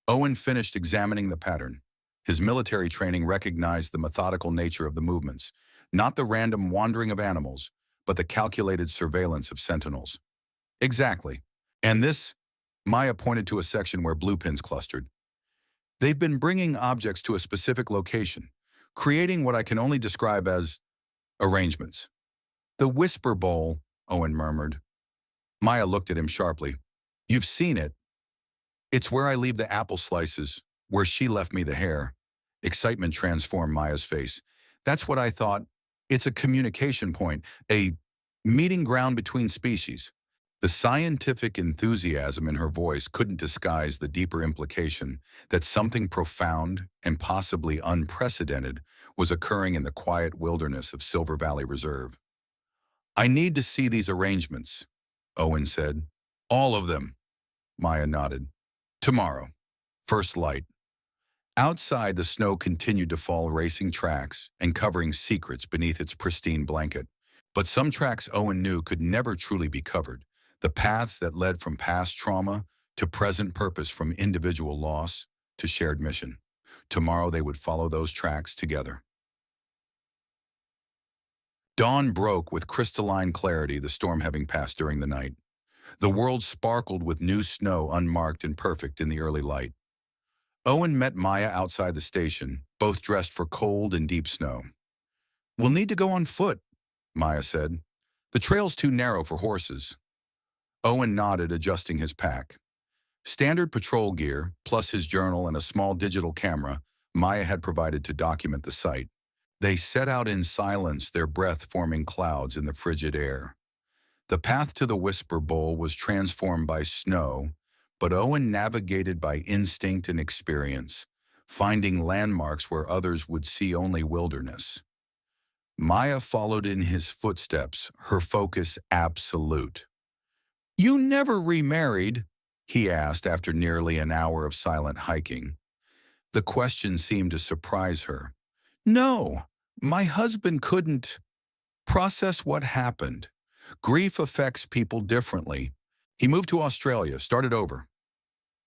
Owen finished examining the pattern. His military training recognized the methodical nature of the movements, not the random wandering of animals, but the calculated surveillance of sentinels. Exactly. And this, Maya pointed to a section where blue pins clustered. They've been bringing objects to a specific location, creating what I can only describe as arrangements. The whisper bowl, Owen murmured. Maya looked at him sharply. You've seen it. It's where I leave the apple slices, where she left me the hair. Excitement transformed Maya's face. That's what I thought. It's a communication point, a meeting ground between species. The scientific enthusiasm in her voice couldn't disguise the deeper implication that something profound and possibly unprecedented was occurring in the quiet wilderness of Silver Valley Reserve. I need to see these arrangements, Owen said. All of them, Maya nodded. Tomorrow. First light. Outside, the snow continued to fall, racing tracks and covering secrets beneath its pristine blanket. But some tracks Owen knew could never truly be covered. The paths that led from past trauma to present purpose, from individual loss to shared mission. Tomorrow they would follow those tracks together. Dawn broke with crystalline clarity, the storm having passed during the night. The world sparkled with new snow, unmarked and perfect in the early light. Owen met Maya outside the station, both dressed for cold and deep snow. We'll need to go on foot, Maya said. The trail's too narrow for horses. Owen nodded, adjusting his pack. Standard patrol gear, plus his journal and a small digital camera, Maya had provided to document the site. They set out in silence, their breath forming clouds in the frigid air. The path to the Whisper Bowl was transformed by snow, but Owen navigated by instinct and experience, finding landmarks where others would see only wilderness. Maya followed in his footsteps, her focus absolute. You never remarried? He asked after nearly an hour of silent hiking. The question seemed to surprise her. No, my husband couldn't process what happened. Grief affects people differently. He moved to Australia, started over.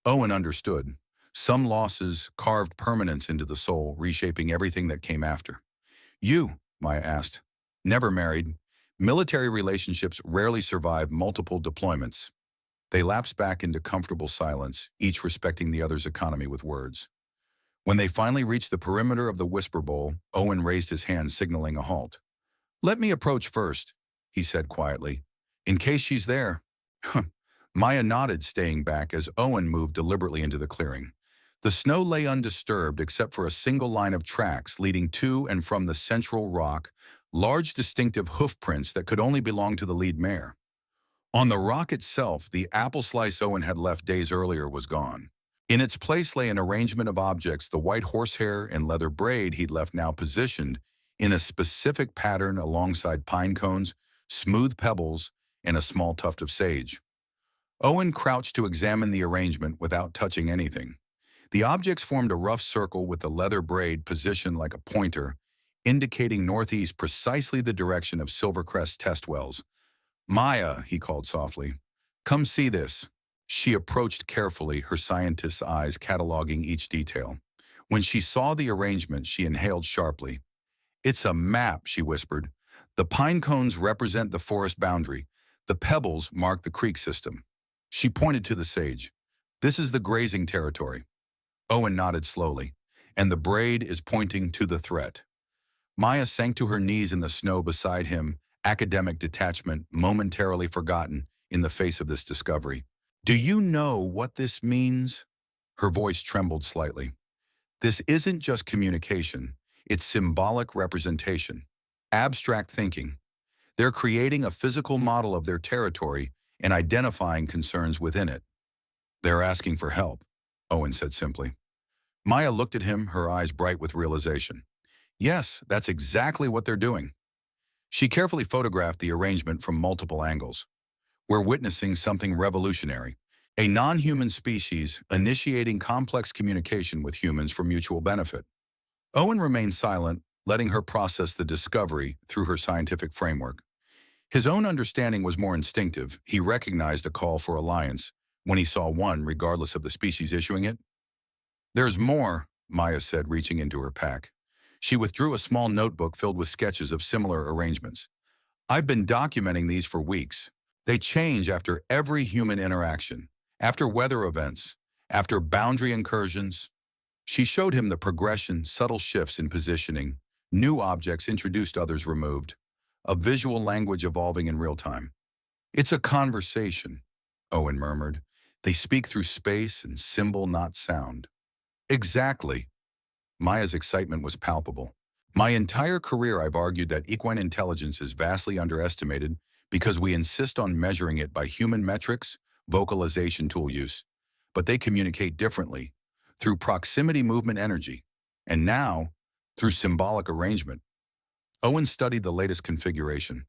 Owen understood. Some losses carved permanence into the soul, reshaping everything that came after. You, Maya asked, never married. Military relationships rarely survive multiple deployments. They lapsed back into comfortable silence, each respecting the other's economy with words. When they finally reached the perimeter of the Whisper Bowl, Owen raised his hand, signaling a halt. Let me approach first, he said quietly, in case she's there. Maya nodded, staying back as Owen moved deliberately into the clearing. The snow lay undisturbed except for a single line of tracks leading to and from the central rock, large distinctive hoof prints that could only belong to the lead mare. On the rock itself, the apple slice Owen had left days earlier was gone. In its place lay an arrangement of objects, the white horsehair and leather braid he'd left now positioned in a specific pattern alongside pine cones, smooth pebbles, and a small tuft of sage. Owen crouched to examine the arrangement without touching anything. The objects formed a rough circle with the leather braid positioned like a pointer, indicating northeast, precisely the direction of Silvercrest's test wells. "Maya," he called softly, "come see this." She approached carefully, her scientist's eyes cataloging each detail. When she saw the arrangement, she inhaled sharply. "It's a map," she whispered. "The pine cones represent the forest boundary. The pebbles mark the creek system." She pointed to the sage. "This is the grazing territory." Owen nodded slowly. "And the braid is pointing to the threat." Maya sank to her knees in the snow beside him, academic detachment momentarily forgotten in the face of this discovery. "Do you know what this means?" Her voice trembled slightly. "This isn't just communication. It's symbolic representation. Abstract thinking. They're creating a physical model of their territory and identifying concerns within it." "They're asking for help," Owen said simply. Maya looked at him, her eyes bright with realization. "Yes, that's exactly what they're doing." She carefully photographed the arrangement from multiple angles. "We're witnessing something revolutionary. A non-human species initiating complex communication with humans for mutual benefit." Owen remained silent, letting her process the discovery through her scientific framework. His own understanding was more instinctive. He recognized a call for alliance when he saw one, regardless of the species issuing it. "There's more," Maya said, reaching into her pack. She withdrew a small notebook filled with sketches of similar arrangements. "I've been documenting these for weeks. They change after every human interaction, after weather events, after boundary incursions." She showed him the progression, subtle shifts in positioning, new objects introduced, others removed, a visual language evolving in real time. "It's a conversation," Owen murmured. "They speak through space and symbol, not sound." "Exactly." Maya's excitement was palpable. "My entire career I've argued that equine intelligence is vastly underestimated because we insist on measuring it by human metrics, vocalization tool use. But they communicate differently, through proximity movement energy, and now, through symbolic arrangement." Owen studied the latest configuration.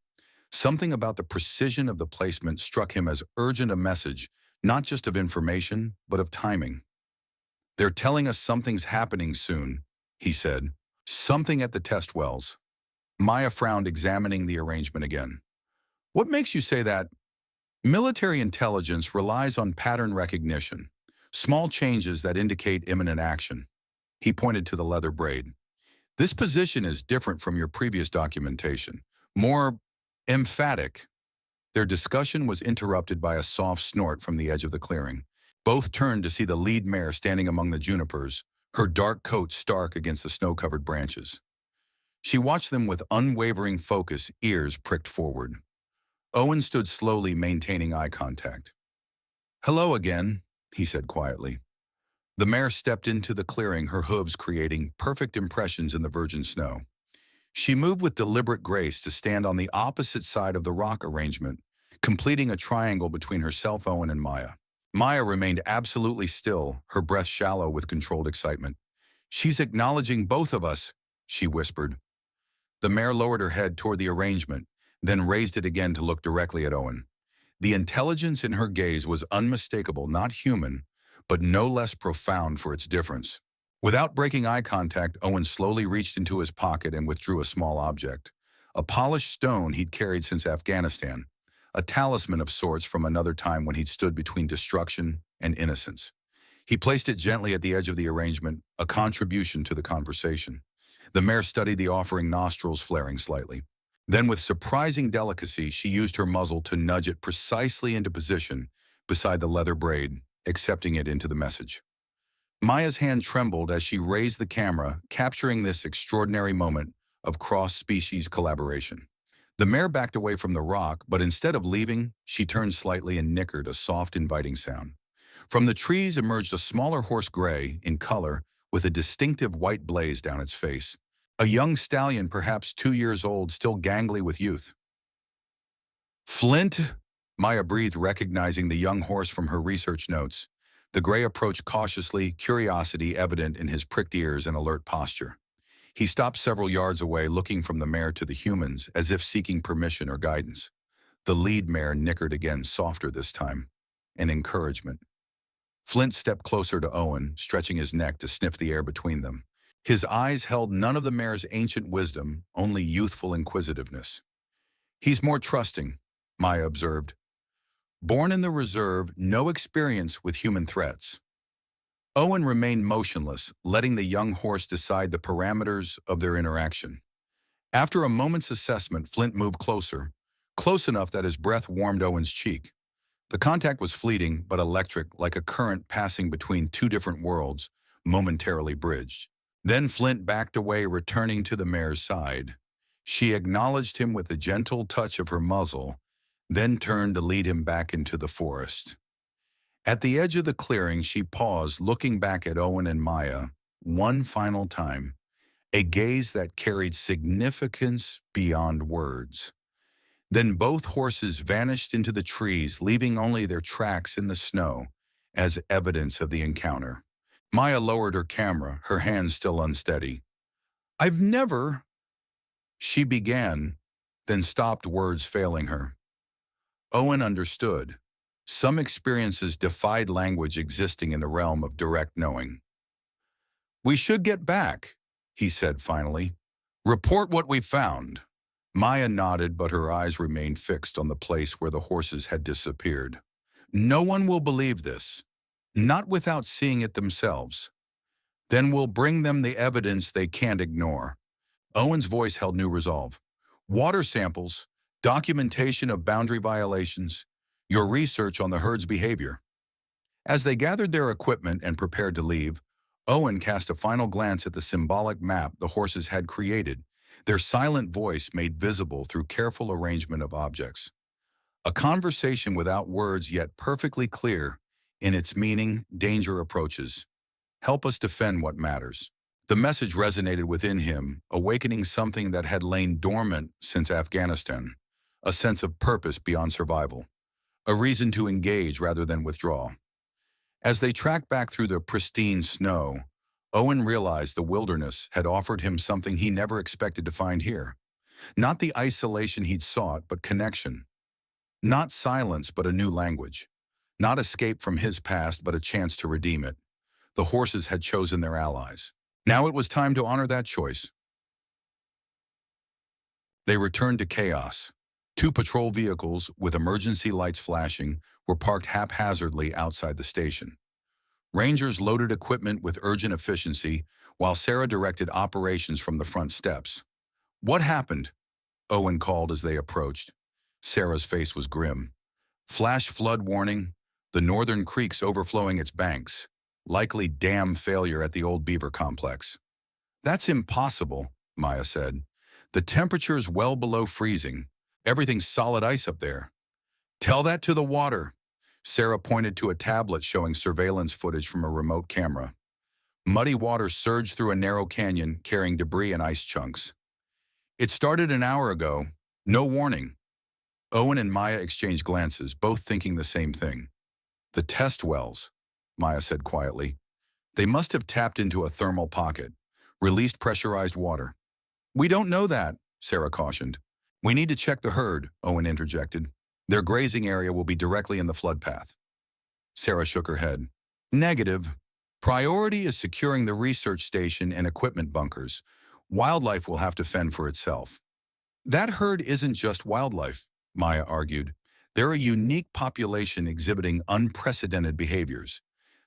Something about the precision of the placement struck him as urgent a message, not just of information, but of timing. "They're telling us something's happening soon," he said. "Something at the test wells." Maya frowned, examining the arrangement again. "What makes you say that?" "Military intelligence relies on pattern recognition, small changes that indicate imminent action." He pointed to the leather braid. "This position is different from your previous documentation, more emphatic." Their discussion was interrupted by a soft snort from the edge of the clearing. Both turned to see the lead mare standing among the junipers, her dark coat stark against the snow-covered branches. She watched them with unwavering focus, ears pricked forward. Owen stood slowly, maintaining eye contact. "Hello again," he said quietly. The mare stepped into the clearing, her hooves creating perfect impressions in the virgin snow. She moved with deliberate grace to stand on the opposite side of the rock arrangement, completing a triangle between herself, Owen, and Maya. Maya remained absolutely still, her breath shallow with controlled excitement. "She's acknowledging both of us," she whispered. The mare lowered her head toward the arrangement, then raised it again to look directly at Owen. The intelligence in her gaze was unmistakable, not human, but no less profound for its difference. Without breaking eye contact, Owen slowly reached into his pocket and withdrew a small object. A polished stone he'd carried since Afghanistan, a talisman of sorts from another time when he'd stood between destruction and innocence. He placed it gently at the edge of the arrangement, a contribution to the conversation. The mare studied the offering, nostrils flaring slightly. Then, with surprising delicacy, she used her muzzle to nudge it precisely into position beside the leather braid, accepting it into the message. Maya's hand trembled as she raised the camera, capturing this extraordinary moment of cross-species collaboration. The mare backed away from the rock, but instead of leaving, she turned slightly and nickered, a soft, inviting sound. From the trees emerged a smaller horse, gray in color, with a distinctive white blaze down its face. A young stallion, perhaps 2 years old, still gangly with youth. "Flint," Maya breathed, recognizing the young horse from her research notes. The gray approached cautiously, curiosity evident in his pricked ears and alert posture. He stopped several yards away, looking from the mare to the humans, as if seeking permission or guidance. The lead mare nickered again, softer this time. An encouragement. Flint stepped closer to Owen, stretching his neck to sniff the air between them. His eyes held none of the mare's ancient wisdom, only youthful inquisitiveness. "He's more trusting," Maya observed. "Born in the reserve, no experience with human threats." Owen remained motionless, letting the young horse decide the parameters of their interaction. After a moment's assessment, Flint moved closer, close enough that his breath warmed Owen's cheek. The contact was fleeting but electric, like a current passing between two different worlds, momentarily bridged. Then Flint backed away, returning to the mare's side. She acknowledged him with a gentle touch of her muzzle, then turned to lead him back into the forest. At the edge of the clearing, she paused, looking back at Owen and Maya, one final time, a gaze that carried significance beyond words. Then both horses vanished into the trees, leaving only their tracks in the snow as evidence of the encounter. Maya lowered her camera, her hands still unsteady. "I've never," she began, then stopped, words failing her. Owen understood. Some experiences defied language existing in the realm of direct knowing. "We should get back," he said finally. "Report what we found." Maya nodded, but her eyes remained fixed on the place where the horses had disappeared. "No one will believe this, not without seeing it themselves. Then we'll bring them the evidence they can't ignore." Owen's voice held new resolve. "Water samples, documentation of boundary violations, your research on the herd's behavior." As they gathered their equipment and prepared to leave, Owen cast a final glance at the symbolic map the horses had created, their silent voice made visible through careful arrangement of objects. A conversation without words, yet perfectly clear in its meaning. Danger approaches. Help us defend what matters. The message resonated within him, awakening something that had lain dormant since Afghanistan, a sense of purpose beyond survival, a reason to engage rather than withdraw. As they tracked back through the pristine snow, Owen realized the wilderness had offered him something he never expected to find here. Not the isolation he'd sought, but connection. Not silence, but a new language. Not escape from his past, but a chance to redeem it. The horses had chosen their allies. Now it was time to honor that choice. They returned to chaos. Two patrol vehicles, with emergency lights flashing, were parked haphazardly outside the station. Rangers loaded equipment with urgent efficiency, while Sarah directed operations from the front steps. "What happened?" Owen called as they approached. Sarah's face was grim. "Flash flood warning, the northern creek's overflowing its banks. Likely dam failure at the old beaver complex." "That's impossible," Maya said. "The temperature's well below freezing. Everything's solid ice up there." "Tell that to the water." Sarah pointed to a tablet showing surveillance footage from a remote camera. Muddy water surged through a narrow canyon, carrying debris and ice chunks. "It started an hour ago. No warning." Owen and Maya exchanged glances, both thinking the same thing. "The test wells," Maya said quietly. "They must have tapped into a thermal pocket, released pressurized water." "We don't know that," Sarah cautioned. "We need to check the herd," Owen interjected. "Their grazing area will be directly in the flood path." Sarah shook her head. "Negative. Priority is securing the research station and equipment bunkers. Wildlife will have to fend for itself." "That herd isn't just wildlife," Maya argued. "They're a unique population exhibiting unprecedented behaviors.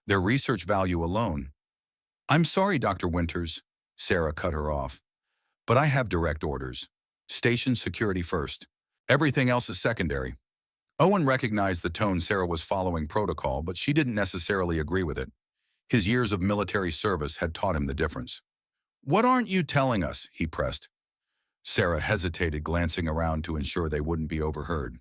Their research value alone—" "I'm sorry, Dr. Winters," Sarah cut her off, "but I have direct orders. Station security first. Everything else is secondary." Owen recognized the tone Sarah was following protocol, but she didn't necessarily agree with it. His years of military service had taught him the difference. "What aren't you telling us?" he pressed. Sarah hesitated, glancing around to ensure they wouldn't be overheard.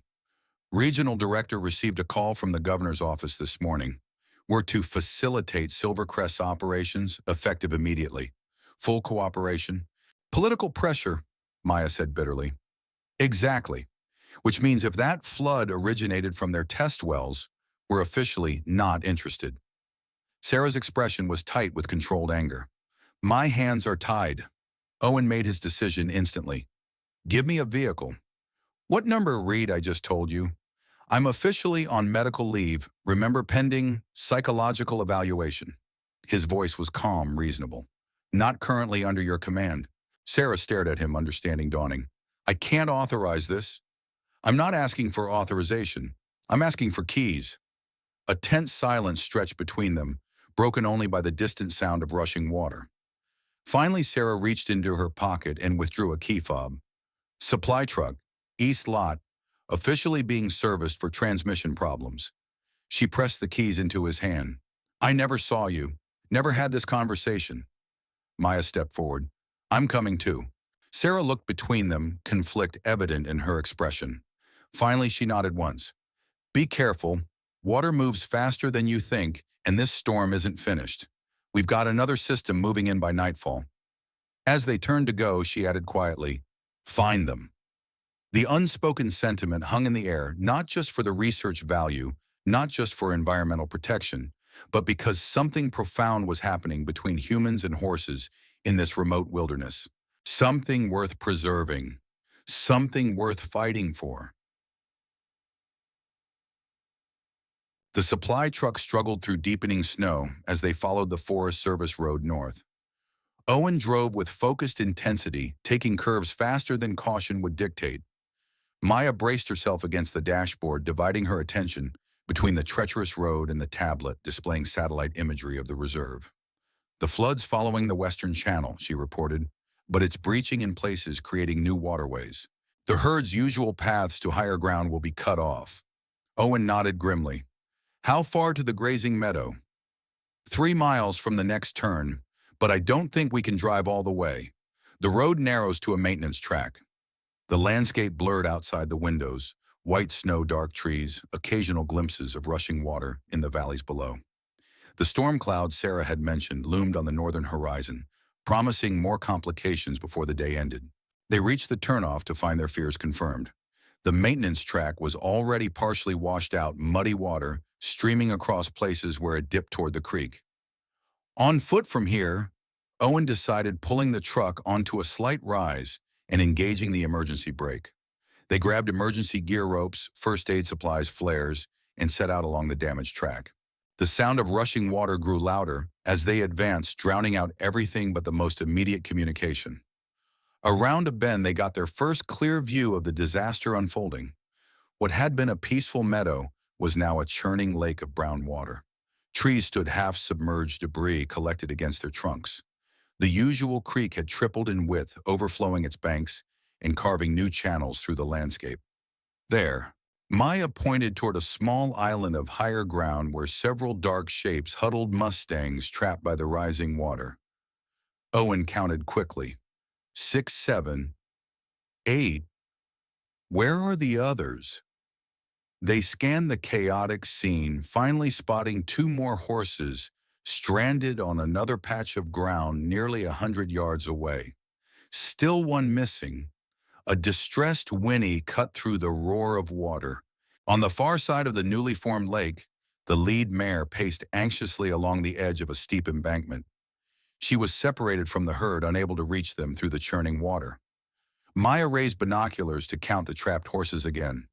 "Regional Director received a call from the governor's office this morning. We're to facilitate Silvercrest's operations, effective immediately. Full cooperation." "Political pressure," Maya said bitterly. "Exactly. Which means if that flood originated from their test wells, we're officially not interested." Sarah's expression was tight with controlled anger. My hands are tied. Owen made his decision instantly. Give me a vehicle. What number read I just told you? I'm officially on medical leave, remember pending psychological evaluation. His voice was calm, reasonable. Not currently under your command. Sarah stared at him, understanding dawning. I can't authorize this. I'm not asking for authorization. I'm asking for keys. A tense silence stretched between them, broken only by the distant sound of rushing water. Finally, Sarah reached into her pocket and withdrew a key fob. Supply truck, East Lot, officially being serviced for transmission problems. She pressed the keys into his hand. I never saw you. Never had this conversation. Maya stepped forward. I'm coming too. Sarah looked between them, conflict evident in her expression. Finally, she nodded once. Be careful. Water moves faster than you think, and this storm isn't finished. We've got another system moving in by nightfall. As they turned to go, she added quietly, find them. The unspoken sentiment hung in the air, not just for the research value, not just for environmental protection, but because something profound was happening between humans and horses in this remote wilderness. Something worth preserving. Something worth fighting for. The supply truck struggled through deepening snow as they followed the Forest Service road north. Owen drove with focused intensity, taking curves faster than caution would dictate. Maya braced herself against the dashboard, dividing her attention between the treacherous road and the tablet displaying satellite imagery of the reserve. The flood's following the Western Channel, she reported, but it's breaching in places, creating new waterways. The herd's usual paths to higher ground will be cut off. Owen nodded grimly. How far to the grazing meadow? 3 miles from the next turn, but I don't think we can drive all the way. The road narrows to a maintenance track. The landscape blurred outside the windows, white snow, dark trees, occasional glimpses of rushing water in the valleys below. The storm clouds Sarah had mentioned loomed on the northern horizon, promising more complications before the day ended. They reached the turnoff to find their fears confirmed. The maintenance track was already partially washed out, muddy water streaming across places where it dipped toward the creek. On foot from here, Owen decided pulling the truck onto a slight rise and engaging the emergency brake. They grabbed emergency gear ropes, first aid supplies, flares, and set out along the damaged track. The sound of rushing water grew louder as they advanced, drowning out everything but the most immediate communication. Around a bend, they got their first clear view of the disaster unfolding. What had been a peaceful meadow was now a churning lake of brown water. Trees stood half-submerged, debris collected against their trunks. The usual creek had tripled in width, overflowing its banks and carving new channels through the landscape. There, Maya pointed toward a small island of higher ground where several dark shapes huddled Mustangs trapped by the rising water. Owen counted quickly. 6, 7, 8. Where are the others? They scanned the chaotic scene, finally spotting 2 more horses stranded on another patch of ground nearly 100 yards away. Still one missing. A distressed whinny cut through the roar of water. On the far side of the newly formed lake, the lead mare paced anxiously along the edge of a steep embankment. She was separated from the herd, unable to reach them through the churning water. Maya raised binoculars to count the trapped horses again.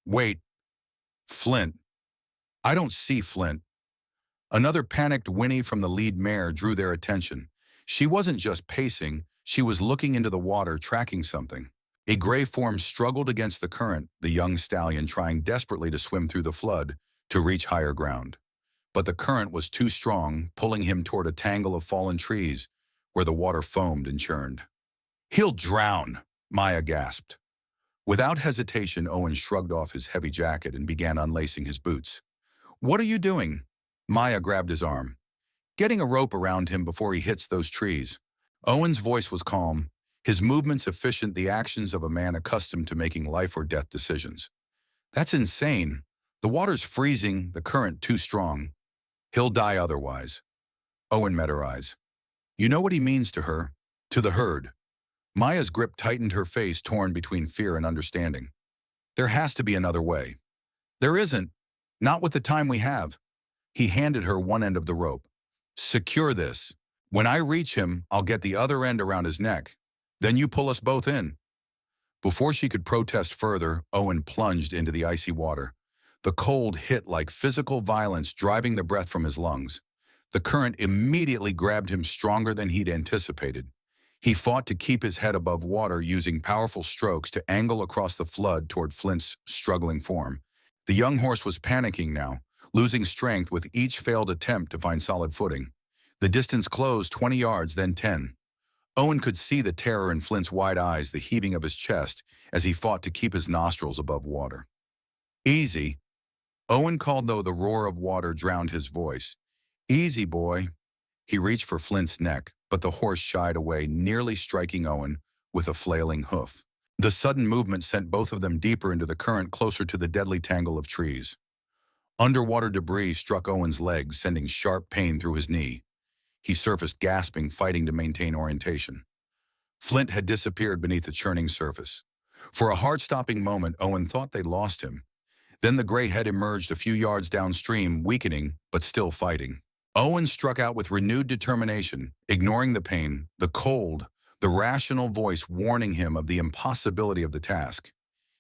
Wait. Flint. I don't see Flint. Another panicked whinny from the lead mare drew their attention. She wasn't just pacing, she was looking into the water, tracking something. A gray form struggled against the current, the young stallion trying desperately to swim through the flood to reach higher ground. But the current was too strong, pulling him toward a tangle of fallen trees where the water foamed and churned. He'll drown, Maya gasped. Without hesitation, Owen shrugged off his heavy jacket and began unlacing his boots. What are you doing? Maya grabbed his arm. Getting a rope around him before he hits those trees. Owen's voice was calm, his movements efficient, the actions of a man accustomed to making life or death decisions. That's insane. The water's freezing, the current too strong. He'll die otherwise. Owen met her eyes. You know what he means to her, to the herd. Maya's grip tightened, her face torn between fear and understanding. There has to be another way. There isn't. Not with the time we have. He handed her one end of the rope. Secure this. When I reach him, I'll get the other end around his neck. Then you pull us both in." Before she could protest further, Owen plunged into the icy water. The cold hit like physical violence, driving the breath from his lungs. The current immediately grabbed him stronger than he'd anticipated. He fought to keep his head above water, using powerful strokes to angle across the flood toward Flint's struggling form. The young horse was panicking now, losing strength with each failed attempt to find solid footing. The distance closed 20 yards, then 10. Owen could see the terror in Flint's wide eyes, the heaving of his chest, as he fought to keep his nostrils above water. "Easy," Owen called, though the roar of water drowned his voice. "Easy, boy." He reached for Flint's neck, but the horse shied away, nearly striking Owen with a flailing hoof. The sudden movement sent both of them deeper into the current, closer to the deadly tangle of trees. Underwater debris struck Owen's legs, sending sharp pain through his knee. He surfaced gasping, fighting to maintain orientation. Flint had disappeared beneath the churning surface. For a heart-stopping moment, Owen thought they'd lost him. Then the gray head emerged a few yards downstream, weakening, but still fighting. Owen struck out with renewed determination, ignoring the pain, the cold, the rational voice warning him of the impossibility of the task.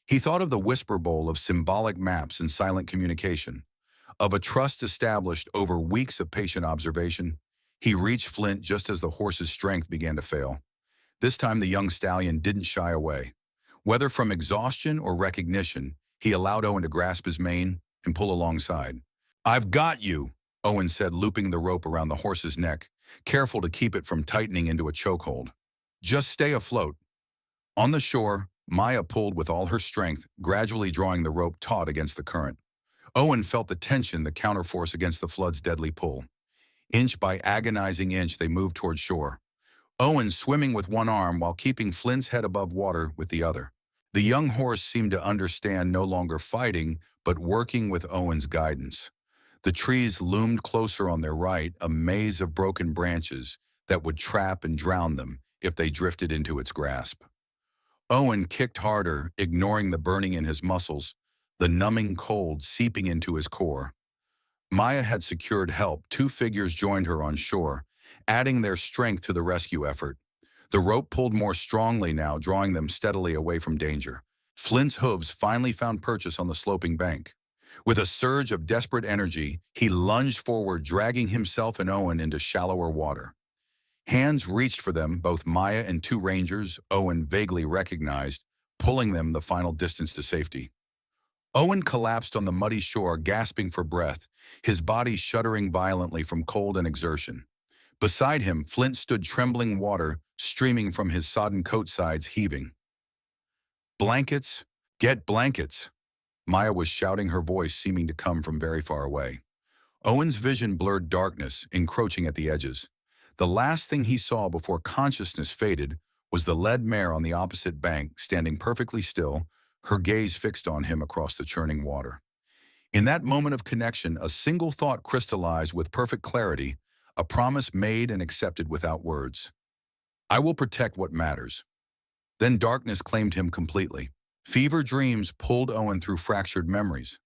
He thought of the whisper bowl of symbolic maps and silent communication, of a trust established over weeks of patient observation. He reached Flint just as the horse's strength began to fail. This time the young stallion didn't shy away. Whether from exhaustion or recognition, he allowed Owen to grasp his mane and pull alongside. "I've got you," Owen said, looping the rope around the horse's neck, careful to keep it from tightening into a chokehold. "Just stay afloat." On the shore, Maya pulled with all her strength, gradually drawing the rope taut against the current. Owen felt the tension, the counterforce against the flood's deadly pull. Inch by agonizing inch, they moved toward shore. Owen swimming with one arm while keeping Flint's head above water with the other. The young horse seemed to understand, no longer fighting, but working with Owen's guidance. The trees loomed closer on their right, a maze of broken branches that would trap and drown them if they drifted into its grasp. Owen kicked harder, ignoring the burning in his muscles, the numbing cold seeping into his core. Maya had secured help. Two figures joined her on shore, adding their strength to the rescue effort. The rope pulled more strongly now, drawing them steadily away from danger. Flint's hooves finally found purchase on the sloping bank. With a surge of desperate energy, he lunged forward, dragging himself and Owen into shallower water. Hands reached for them, both Maya and two rangers Owen vaguely recognized, pulling them the final distance to safety. Owen collapsed on the muddy shore, gasping for breath, his body shuddering violently from cold and exertion. Beside him, Flint stood, trembling, water streaming from his sodden coat sides, heaving. "Blankets! Get blankets!" Maya was shouting, her voice seeming to come from very far away. Owen's vision blurred, darkness encroaching at the edges. The last thing he saw before consciousness faded was the lead mare on the opposite bank, standing perfectly still, her gaze fixed on him across the churning water. In that moment of connection, a single thought crystallized with perfect clarity, a promise made and accepted without words. "I will protect what matters." Then darkness claimed him completely. Fever dreams pulled Owen through fractured memories.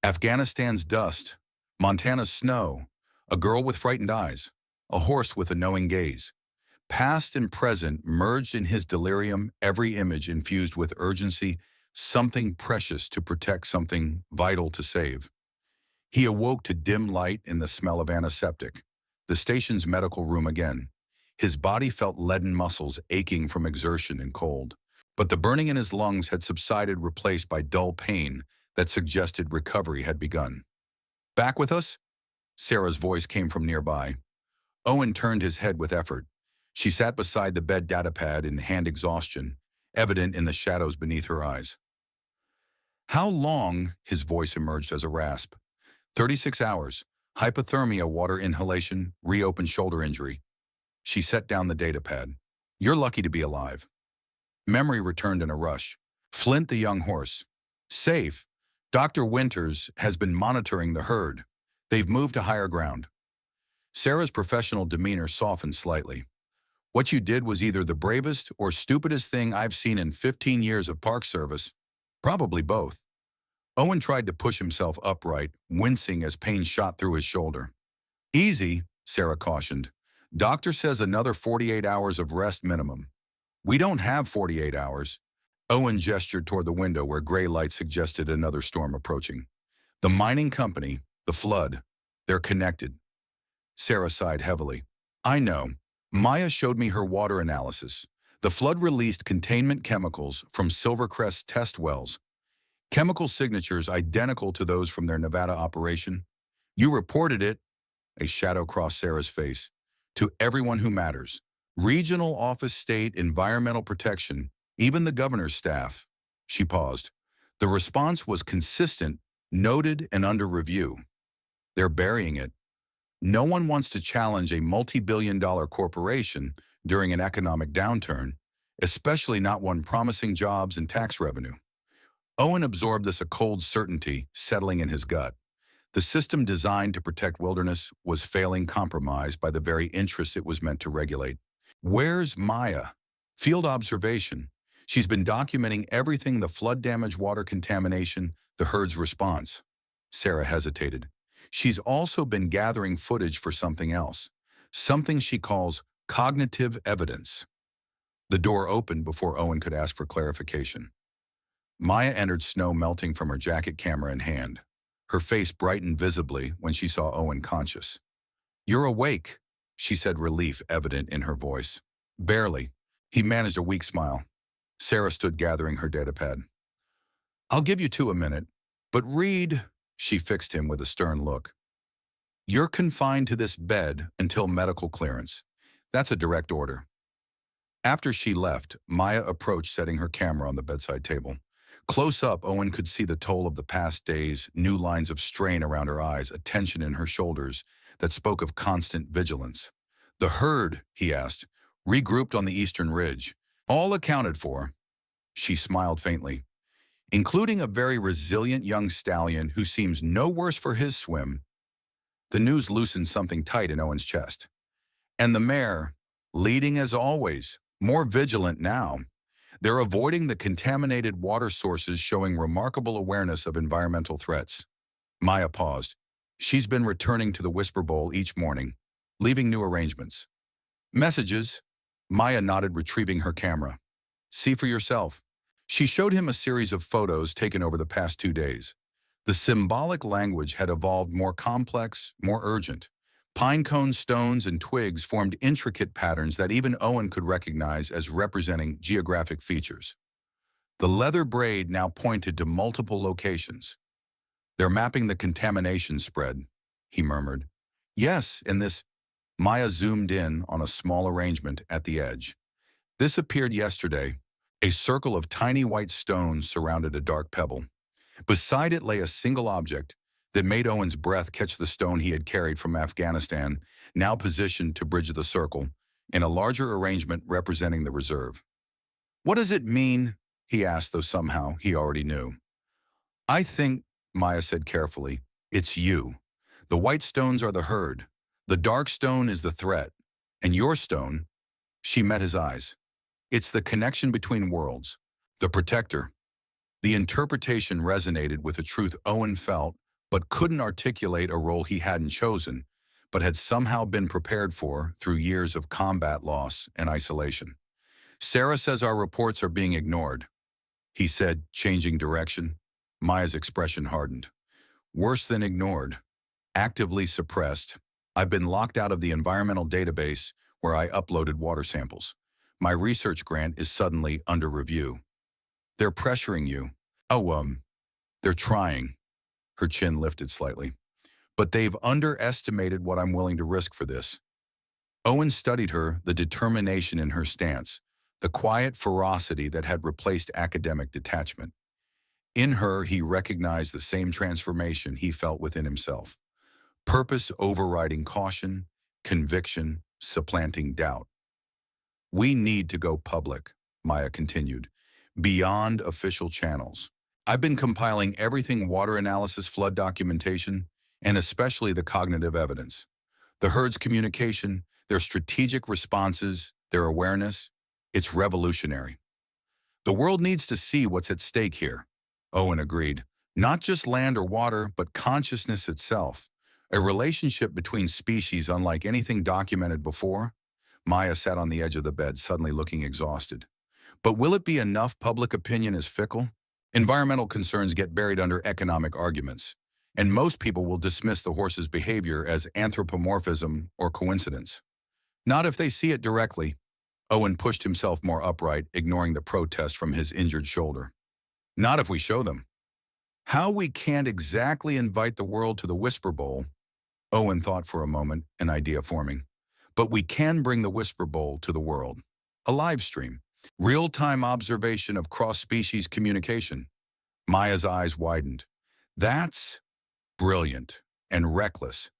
Afghanistan's dust, Montana's snow, a girl with frightened eyes, a horse with a knowing gaze. Past and present merged in his delirium, every image infused with urgency, something precious to protect, something vital to save. He awoke to dim light and the smell of antiseptic, the station's medical room again. His body felt leaden, muscles aching from exertion and cold. But the burning in his lungs had subsided, replaced by dull pain that suggested recovery had begun. "Back with us?" Sarah's voice came from nearby. Owen turned his head with effort. She sat beside the bed, datapad in hand, exhaustion evident in the shadows beneath her eyes. "How long?" His voice emerged as a rasp. 36 hours. Hypothermia, water inhalation, reopened shoulder injury." She set down the datapad. "You're lucky to be alive." Memory returned in a rush. Flint, the young horse. "Safe. Dr. Winters has been monitoring the herd. They've moved to higher ground." Sarah's professional demeanor softened slightly. "What you did was either the bravest or stupidest thing I've seen in 15 years of park service. Probably both." Owen tried to push himself upright, wincing as pain shot through his shoulder. "Easy," Sarah cautioned. Doctor says another 48 hours of rest minimum. We don't have 48 hours. Owen gestured toward the window where gray light suggested another storm approaching. The mining company, the flood, they're connected. Sarah sighed heavily. I know. Maya showed me her water analysis. The flood released containment chemicals from Silvercrest test wells, chemical signatures identical to those from their Nevada operation. You reported it, a shadow crossed Sarah's face, to everyone who matters. Regional Office State Environmental Protection, even the governor's staff. She paused. The response was consistent, noted, and under review. They're burying it. No one wants to challenge a multi-billion-dollar corporation during an economic downturn, especially not one promising jobs and tax revenue. Owen absorbed this a cold certainty settling in his gut. The system designed to protect wilderness was failing compromised by the very interests it was meant to regulate. Where's Maya? Field observation. She's been documenting everything: the flood damage, water contamination, the herd's response. Sarah hesitated. She's also been gathering footage for something else, something she calls cognitive evidence. The door opened before Owen could ask for clarification. Maya entered, snow melting from her jacket, camera in hand. Her face brightened visibly when she saw Owen conscious. You're awake, she said, relief evident in her voice. Barely. He managed a weak smile. Sarah stood gathering her datapad. I'll give you two a minute, but read. She fixed him with a stern look. You're confined to this bed until medical clearance. That's a direct order. After she left, Maya approached, setting her camera on the bedside table. Close up, Owen could see the toll of the past days, new lines of strain around her eyes, a tension in her shoulders that spoke of constant vigilance. The herd, he asked, regrouped on the eastern ridge. All accounted for. She smiled faintly. Including a very resilient young stallion who seems no worse for his swim. The news loosened something tight in Owen's chest. And the mare, leading as always, more vigilant now. They're avoiding the contaminated water sources, showing remarkable awareness of environmental threats. Maya paused. She's been returning to the Whisper Bowl each morning, leaving new arrangements. Messages. Maya nodded, retrieving her camera. See for yourself. She showed him a series of photos taken over the past 2 days. The symbolic language had evolved, more complex, more urgent. Pine cone stones and twigs formed intricate patterns that even Owen could recognize as representing geographic features. The leather braid now pointed to multiple locations. They're mapping the contamination spread, he murmured. Yes, in this. Maya zoomed in on a small arrangement at the edge. This appeared yesterday. A circle of tiny white stones surrounded a dark pebble. Beside it lay a single object that made Owen's breath catch, the stone he had carried from Afghanistan, now positioned to bridge the circle, in a larger arrangement representing the reserve. What does it mean? He asked, though somehow he already knew. I think, Maya said carefully, it's you. The white stones are the herd. The dark stone is the threat. And your stone, she met his eyes. It's the connection between worlds, the protector. The interpretation resonated with a truth Owen felt, but couldn't articulate, a role he hadn't chosen, but had somehow been prepared for through years of combat, loss, and isolation. Sarah says our reports are being ignored, he said, changing direction. Maya's expression hardened. Worse than ignored, actively suppressed. I've been locked out of the environmental database where I uploaded water samples. My research grant is suddenly under review. They're pressuring you. They're trying. Her chin lifted slightly. But they've underestimated what I'm willing to risk for this. Owen studied her, the determination in her stance, the quiet ferocity that had replaced academic detachment. In her, he recognized the same transformation he felt within himself. Purpose overriding caution, conviction supplanting doubt. We need to go public, Maya continued, beyond official channels. I've been compiling everything: water analysis, flood documentation, and especially the cognitive evidence. The herd's communication, their strategic responses, their awareness, it's revolutionary. The world needs to see what's at stake here, Owen agreed. Not just land or water, but consciousness itself. A relationship between species unlike anything documented before? Maya sat on the edge of the bed, suddenly looking exhausted. But will it be enough? Public opinion is fickle. Environmental concerns get buried under economic arguments, and most people will dismiss the horse's behavior as anthropomorphism or coincidence. Not if they see it directly. Owen pushed himself more upright, ignoring the protest from his injured shoulder. Not if we show them. How we can't exactly invite the world to the Whisper Bowl. Owen thought for a moment, an idea forming. But we can bring the Whisper Bowl to the world. A live stream. Real-time observation of cross-species communication. Maya's eyes widened. That's brilliant and reckless.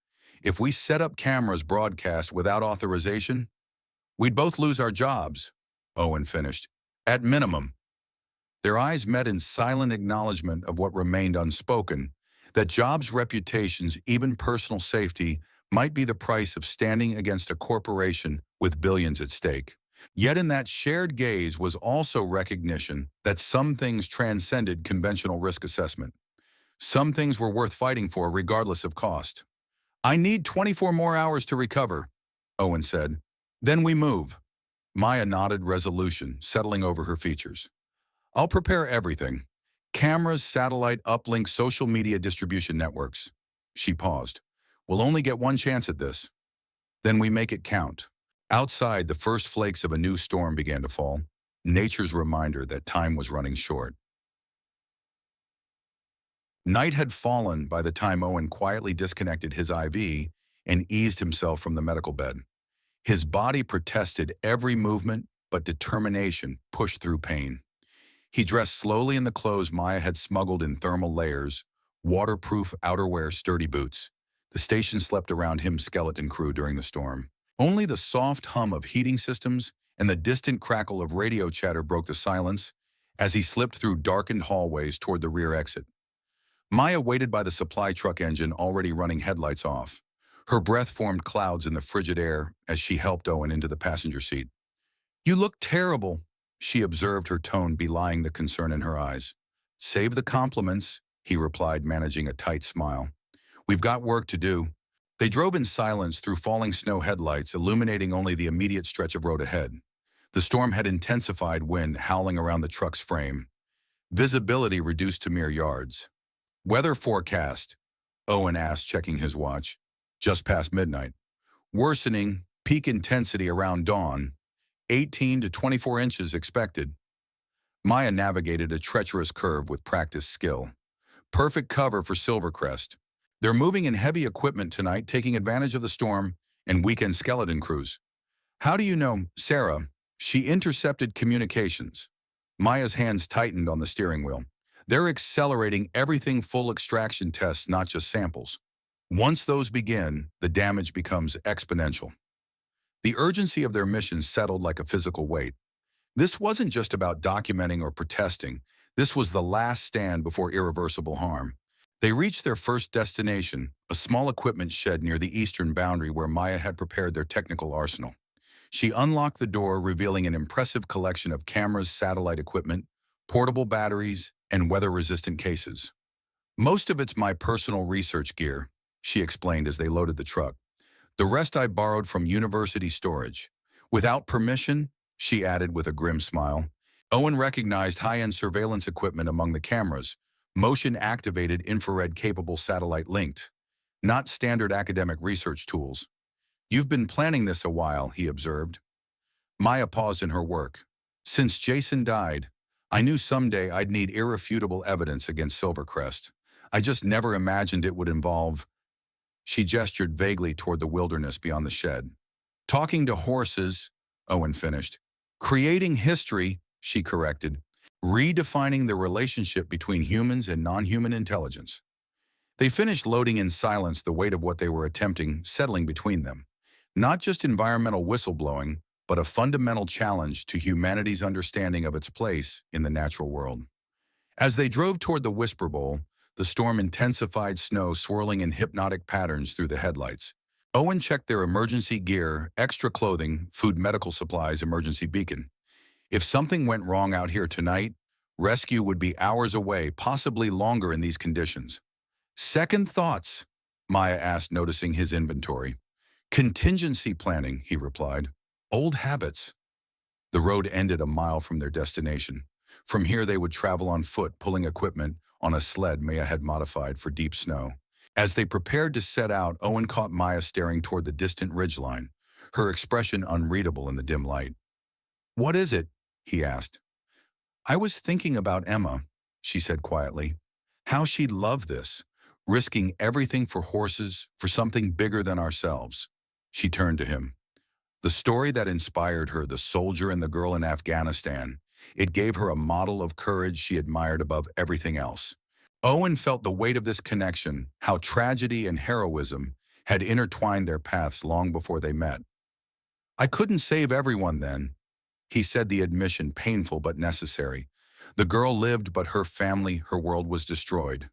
If we set up cameras broadcast without authorization, we'd both lose our jobs, Owen finished. At minimum. Their eyes met in silent acknowledgement of what remained unspoken, that jobs, reputations, even personal safety might be the price of standing against a corporation with billions at stake. Yet in that shared gaze was also recognition that some things transcended conventional risk assessment. Some things were worth fighting for regardless of cost. I need 24 more hours to recover, Owen said. Then we move. Maya nodded resolution, settling over her features. I'll prepare everything. Cameras, satellite, uplink, social media distribution networks. She paused. We'll only get one chance at this. Then we make it count. Outside, the first flakes of a new storm began to fall, nature's reminder that time was running short. Night had fallen by the time Owen quietly disconnected his IV and eased himself from the medical bed. His body protested every movement, but determination pushed through pain. He dressed slowly in the clothes Maya had smuggled in thermal layers, waterproof outerwear, sturdy boots. The station slept around him skeleton crew during the storm. Only the soft hum of heating systems and the distant crackle of radio chatter broke the silence as he slipped through darkened hallways toward the rear exit. Maya waited by the supply truck engine, already running headlights off. Her breath formed clouds in the frigid air as she helped Owen into the passenger seat. You look terrible, she observed, her tone belying the concern in her eyes. Save the compliments, he replied, managing a tight smile. We've got work to do. They drove in silence through falling snow, headlights illuminating only the immediate stretch of road ahead. The storm had intensified, wind howling around the truck's frame. Visibility reduced to mere yards. Weather forecast, Owen asked, checking his watch. Just past midnight. Worsening, peak intensity around dawn. 18 to 24 inches expected. Maya navigated a treacherous curve with practiced skill. Perfect cover for Silvercrest. They're moving in heavy equipment tonight, taking advantage of the storm and weekend skeleton crews. How do you know, Sarah? She intercepted communications. Maya's hands tightened on the steering wheel. They're accelerating everything, full extraction tests, not just samples. Once those begin, the damage becomes exponential. The urgency of their mission settled like a physical weight. This wasn't just about documenting or protesting. This was the last stand before irreversible harm. They reached their first destination, a small equipment shed near the eastern boundary where Maya had prepared their technical arsenal. She unlocked the door, revealing an impressive collection of cameras, satellite equipment, portable batteries, and weather-resistant cases. Most of it's my personal research gear, she explained as they loaded the truck. The rest I borrowed from university storage. Without permission, she added with a grim smile. Owen recognized high-end surveillance equipment among the cameras, motion-activated, infrared-capable, satellite-linked, not standard academic research tools. You've been planning this a while, he observed. Maya paused in her work. Since Jason died, I knew someday I'd need irrefutable evidence against Silvercrest. I just never imagined it would involve. She gestured vaguely toward the wilderness beyond the shed. Talking to horses, Owen finished. Creating history, she corrected. Redefining the relationship between humans and non-human intelligence. They finished loading in silence, the weight of what they were attempting settling between them. Not just environmental whistleblowing, but a fundamental challenge to humanity's understanding of its place in the natural world. As they drove toward the Whisper Bowl, the storm intensified, snow swirling in hypnotic patterns through the headlights. Owen checked their emergency gear, extra clothing, food, medical supplies, emergency beacon. If something went wrong out here tonight, rescue would be hours away, possibly longer in these conditions. Second thoughts, Maya asked, noticing his inventory. Contingency planning, he replied. Old habits. The road ended a mile from their destination. From here, they would travel on foot, pulling equipment on a sled Maya had modified for deep snow. As they prepared to set out, Owen caught Maya staring toward the distant ridgeline, her expression unreadable in the dim light. What is it? He asked. I was thinking about Emma, she said quietly. How she'd love this, risking everything for horses, for something bigger than ourselves. She turned to him. The story that inspired her, the soldier and the girl in Afghanistan, it gave her a model of courage she admired above everything else. Owen felt the weight of this connection, how tragedy and heroism had intertwined their paths long before they met. I couldn't save everyone then, he said, the admission painful but necessary. The girl lived, but her family, her world was destroyed.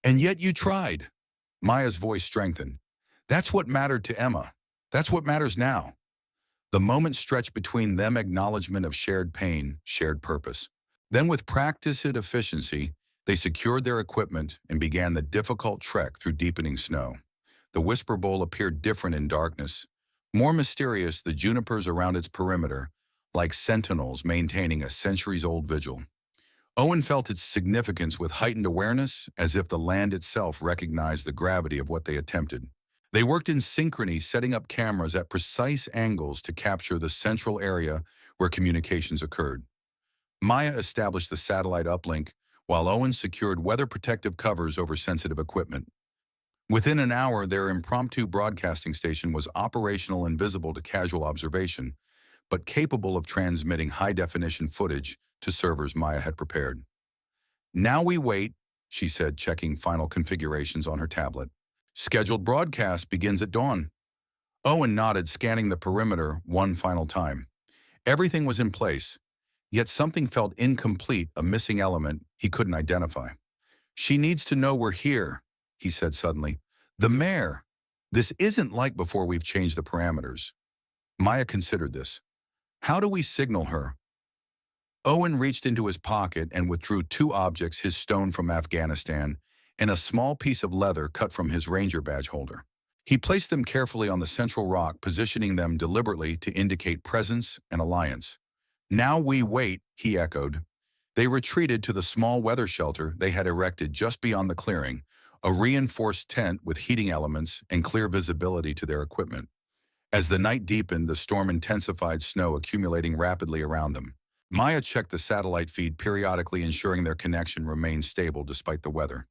And yet you tried. Maya's voice strengthened. That's what mattered to Emma. That's what matters now. The moment stretched between them, acknowledgement of shared pain, shared purpose. Then with practice and efficiency, they secured their equipment and began the difficult trek through deepening snow. The Whisper Bowl appeared different in darkness. More mysterious, the junipers around its perimeter, like sentinels maintaining a centuries-old vigil. Owen felt its significance with heightened awareness, as if the land itself recognized the gravity of what they attempted. They worked in synchrony, setting up cameras at precise angles to capture the central area where communications occurred. Maya established the satellite uplink, while Owen secured weather protective covers over sensitive equipment. Within an hour, their impromptu broadcasting station was operational and visible to casual observation, but capable of transmitting high-definition footage to servers Maya had prepared. Now we wait, she said, checking final configurations on her tablet. Scheduled broadcast begins at dawn. Owen nodded, scanning the perimeter one final time. Everything was in place, yet something felt incomplete, a missing element he couldn't identify. She needs to know we're here, he said suddenly. The mare. This isn't like before we've changed the parameters. Maya considered this. How do we signal her? Owen reached into his pocket and withdrew two objects, his stone from Afghanistan and a small piece of leather cut from his ranger badge holder. He placed them carefully on the central rock, positioning them deliberately to indicate presence and alliance. Now we wait, he echoed. They retreated to the small weather shelter they had erected just beyond the clearing, a reinforced tent with heating elements and clear visibility to their equipment. As the night deepened, the storm intensified, snow accumulating rapidly around them. Maya checked the satellite feed periodically, ensuring their connection remained stable despite the weather.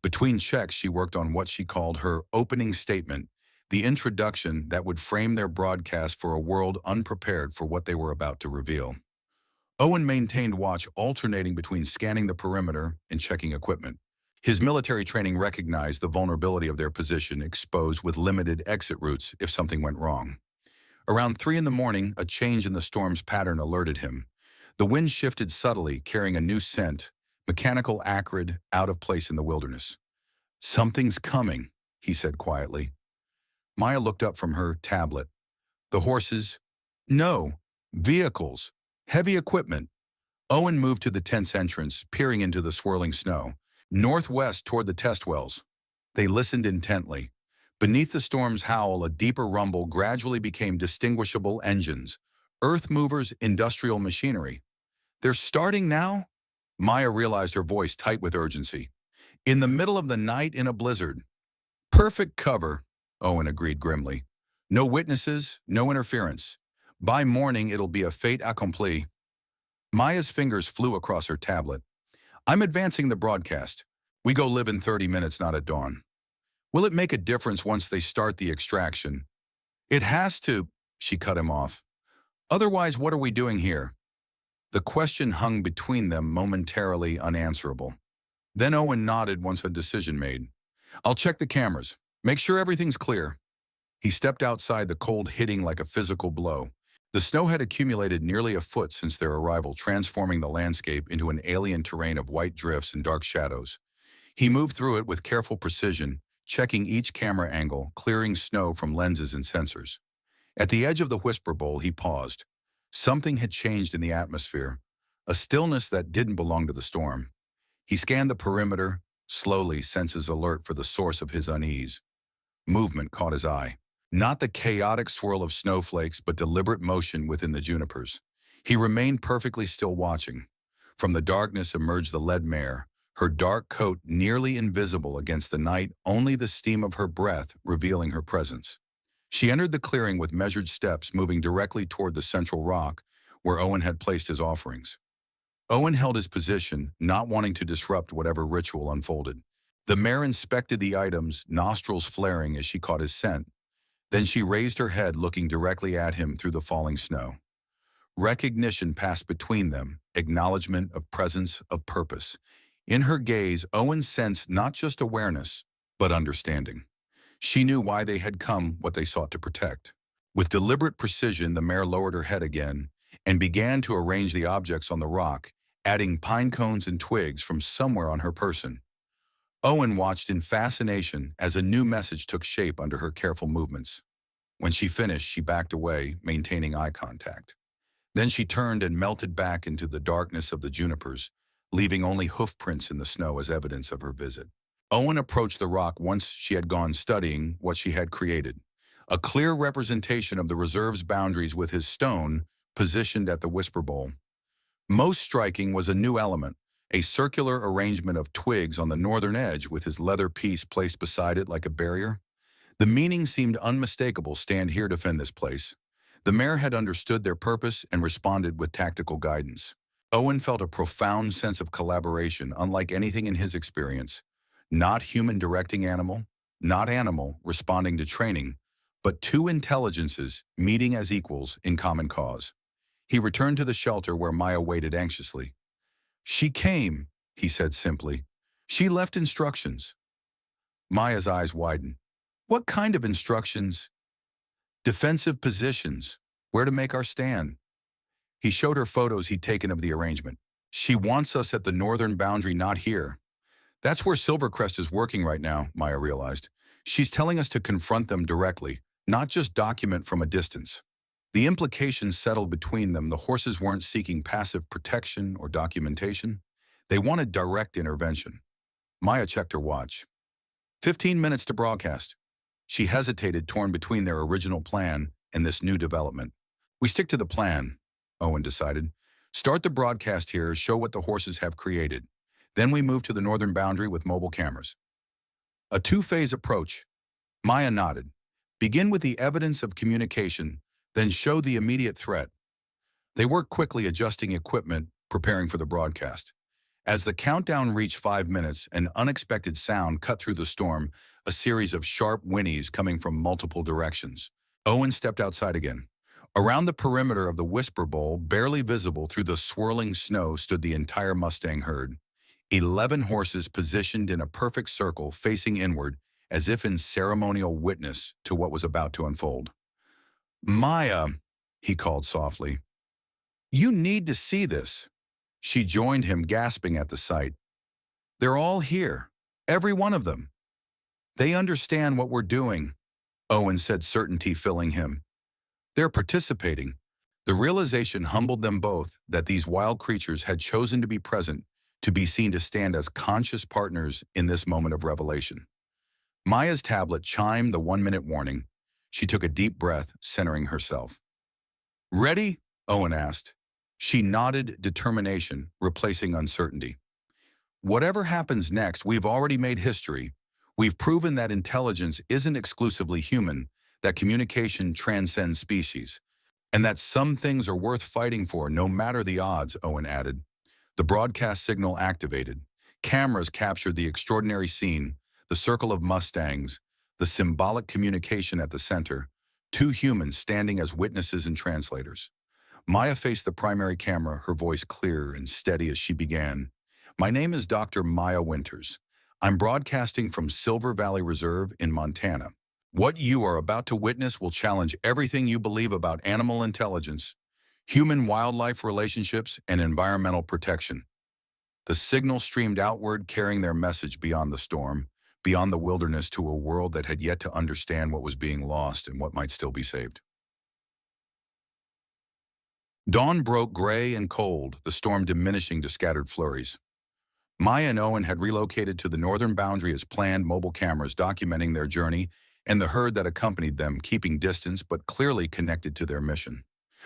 Between checks, she worked on what she called her opening statement, the introduction that would frame their broadcast for a world unprepared for what they were about to reveal. Owen maintained watch, alternating between scanning the perimeter and checking equipment. His military training recognized the vulnerability of their position, exposed with limited exit routes if something went wrong. Around 3 in the morning, a change in the storm's pattern alerted him. The wind shifted subtly, carrying a new scent, mechanical, acrid, out of place in the wilderness. Something's coming, he said quietly. Maya looked up from her tablet. The horses? No. Vehicles. Heavy equipment. Owen moved to the tent's entrance, peering into the swirling snow. Northwest toward the test wells. They listened intently. Beneath the storm's howl, a deeper rumble gradually became distinguishable engines. Earth movers, industrial machinery. They're starting now? Maya realized, her voice tight with urgency. In the middle of the night in a blizzard. Perfect cover, Owen agreed grimly. No witnesses, no interference. By morning, it'll be a fait accompli. Maya's fingers flew across her tablet. I'm advancing the broadcast. We go live in 30 minutes, not at dawn. Will it make a difference once they start the extraction? It has to, she cut him off. Otherwise, what are we doing here? The question hung between them, momentarily unanswerable. Then Owen nodded once a decision made. I'll check the cameras. Make sure everything's clear. He stepped outside, the cold hitting like a physical blow. The snow had accumulated nearly a foot since their arrival, transforming the landscape into an alien terrain of white drifts and dark shadows. He moved through it with careful precision, checking each camera angle, clearing snow from lenses and sensors. At the edge of the Whisper Bowl, he paused. Something had changed in the atmosphere, a stillness that didn't belong to the storm. He scanned the perimeter, slowly, senses alert for the source of his unease. movement caught his eye. Not the chaotic swirl of snowflakes, but deliberate motion within the junipers. He remained perfectly still watching. From the darkness emerged the led mare, her dark coat nearly invisible against the night, only the steam of her breath revealing her presence. She entered the clearing with measured steps, moving directly toward the central rock where Owen had placed his offerings. Owen held his position, not wanting to disrupt whatever ritual unfolded. The mare inspected the items, nostrils flaring as she caught his scent. Then she raised her head, looking directly at him through the falling snow. Recognition passed between them, acknowledgement of presence, of purpose. In her gaze, Owen sensed not just awareness, but understanding. She knew why they had come, what they sought to protect. With deliberate precision, the mare lowered her head again and began to arrange the objects on the rock, adding pine cones and twigs from somewhere on her person. Owen watched in fascination as a new message took shape under her careful movements. When she finished, she backed away, maintaining eye contact. Then she turned and melted back into the darkness of the junipers, leaving only hoof prints in the snow as evidence of her visit. Owen approached the rock once she had gone, studying what she had created. A clear representation of the reserve's boundaries with his stone positioned at the whisper bowl. Most striking was a new element, a circular arrangement of twigs on the northern edge with his leather piece placed beside it like a barrier. The meaning seemed unmistakable: stand here, defend this place. The mare had understood their purpose and responded with tactical guidance. Owen felt a profound sense of collaboration, unlike anything in his experience. Not human directing animal, not animal responding to training, but two intelligences meeting as equals in common cause. He returned to the shelter where Maya waited anxiously. "She came," he said simply. "She left instructions." Maya's eyes widened. "What kind of instructions?" "Defensive positions, where to make our stand." He showed her photos he'd taken of the arrangement. "She wants us at the northern boundary, not here." "That's where Silvercrest is working right now," Maya realized. "She's telling us to confront them directly, not just document from a distance." The implications settled between them. The horses weren't seeking passive protection or documentation. They wanted direct intervention. Maya checked her watch. 15 minutes to broadcast. She hesitated, torn between their original plan and this new development. "We stick to the plan," Owen decided. "Start the broadcast here, show what the horses have created. Then we move to the northern boundary with mobile cameras." "A two-phase approach." Maya nodded. "Begin with the evidence of communication, then show the immediate threat." They worked quickly, adjusting equipment, preparing for the broadcast. As the countdown reached 5 minutes, an unexpected sound cut through the storm, a series of sharp whinnies coming from multiple directions. Owen stepped outside again. Around the perimeter of the Whisper Bowl, barely visible through the swirling snow, stood the entire Mustang herd. 11 horses positioned in a perfect circle, facing inward, as if in ceremonial witness to what was about to unfold. "Maya," he called softly, "you need to see this." She joined him, gasping at the sight. "They're all here, every one of them. They understand what we're doing," Owen said, certainty filling him. "They're participating." The realization humbled them both, that these wild creatures had chosen to be present, to be seen, to stand as conscious partners in this moment of revelation. Maya's tablet chimed the 1-minute warning. She took a deep breath, centering herself. "Ready?" Owen asked. She nodded, determination replacing uncertainty. "Whatever happens next, we've already made history. We've proven that intelligence isn't exclusively human, that communication transcends species, and that some things are worth fighting for, no matter the odds," Owen added. The broadcast signal activated. Cameras captured the extraordinary scene, the circle of Mustangs, the symbolic communication at the center, two humans standing as witnesses and translators. Maya faced the primary camera, her voice clear and steady as she began. "My name is Dr. Maya Winters. I'm broadcasting from Silver Valley Reserve in Montana. What you are about to witness will challenge everything you believe about animal intelligence, human-wildlife relationships, and environmental protection." The signal streamed outward, carrying their message beyond the storm, beyond the wilderness, to a world that had yet to understand what was being lost and what might still be saved. Dawn broke gray and cold, the storm diminishing to scattered flurries. Maya and Owen had relocated to the northern boundary as planned, mobile cameras documenting their journey and the herd that accompanied them, keeping distance but clearly connected to their mission.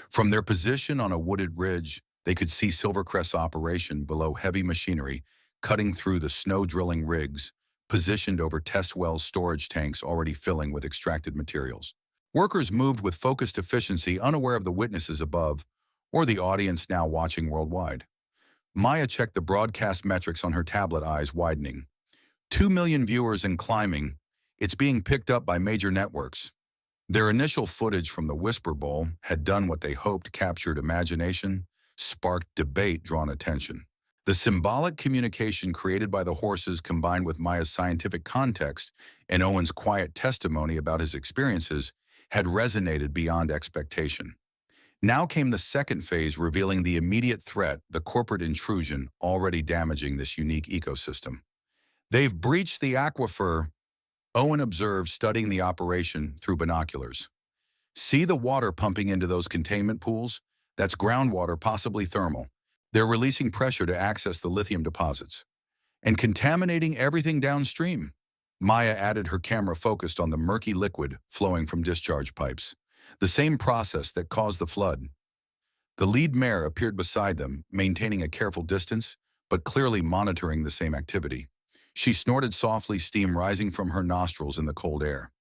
From their position on a wooded ridge, they could see Silvercrest's operation below heavy machinery, cutting through the snow-drilling rigs, positioned over test wells storage tanks already filling with extracted materials. Workers moved with focused efficiency, unaware of the witnesses above or the audience now watching worldwide. Maya checked the broadcast metrics on her tablet, eyes widening. 2 million viewers and climbing. It's being picked up by major networks. Their initial footage from the Whisper Bowl had done what they hoped: captured imagination, sparked debate, drawn attention. The symbolic communication created by the horses, combined with Maya's scientific context and Owen's quiet testimony about his experiences, had resonated beyond expectation. Now came the second phase, revealing the immediate threat: the corporate intrusion already damaging this unique ecosystem. "They've breached the aquifer," Owen observed, studying the operation through binoculars. "See the water pumping into those containment pools? That's groundwater, possibly thermal. They're releasing pressure to access the lithium deposits and contaminating everything downstream." Maya added, her camera focused on the murky liquid flowing from discharge pipes, the same process that caused the flood. The lead mare appeared beside them, maintaining a careful distance, but clearly monitoring the same activity. She snorted softly, steam rising from her nostrils in the cold air.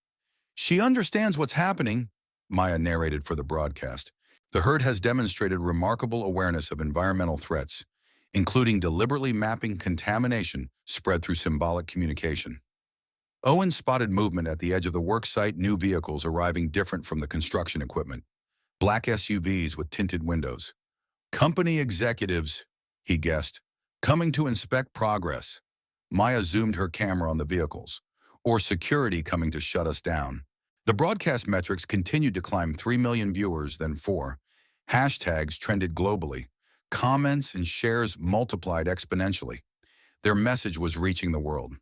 "She understands what's happening," Maya narrated for the broadcast. "The herd has demonstrated remarkable awareness of environmental threats, including deliberately mapping contamination spread through symbolic communication." Owen spotted movement at the edge of the worksite, new vehicles arriving different from the construction equipment. Black SUVs with tinted windows. "Company executives," he guessed, "coming to inspect progress." Maya zoomed her camera on the vehicles. "Or security coming to shut us down." The broadcast metrics continued to climb: 3 million viewers, then 4. Hashtags trended globally. Comments and shares multiplied exponentially. Their message was reaching the world.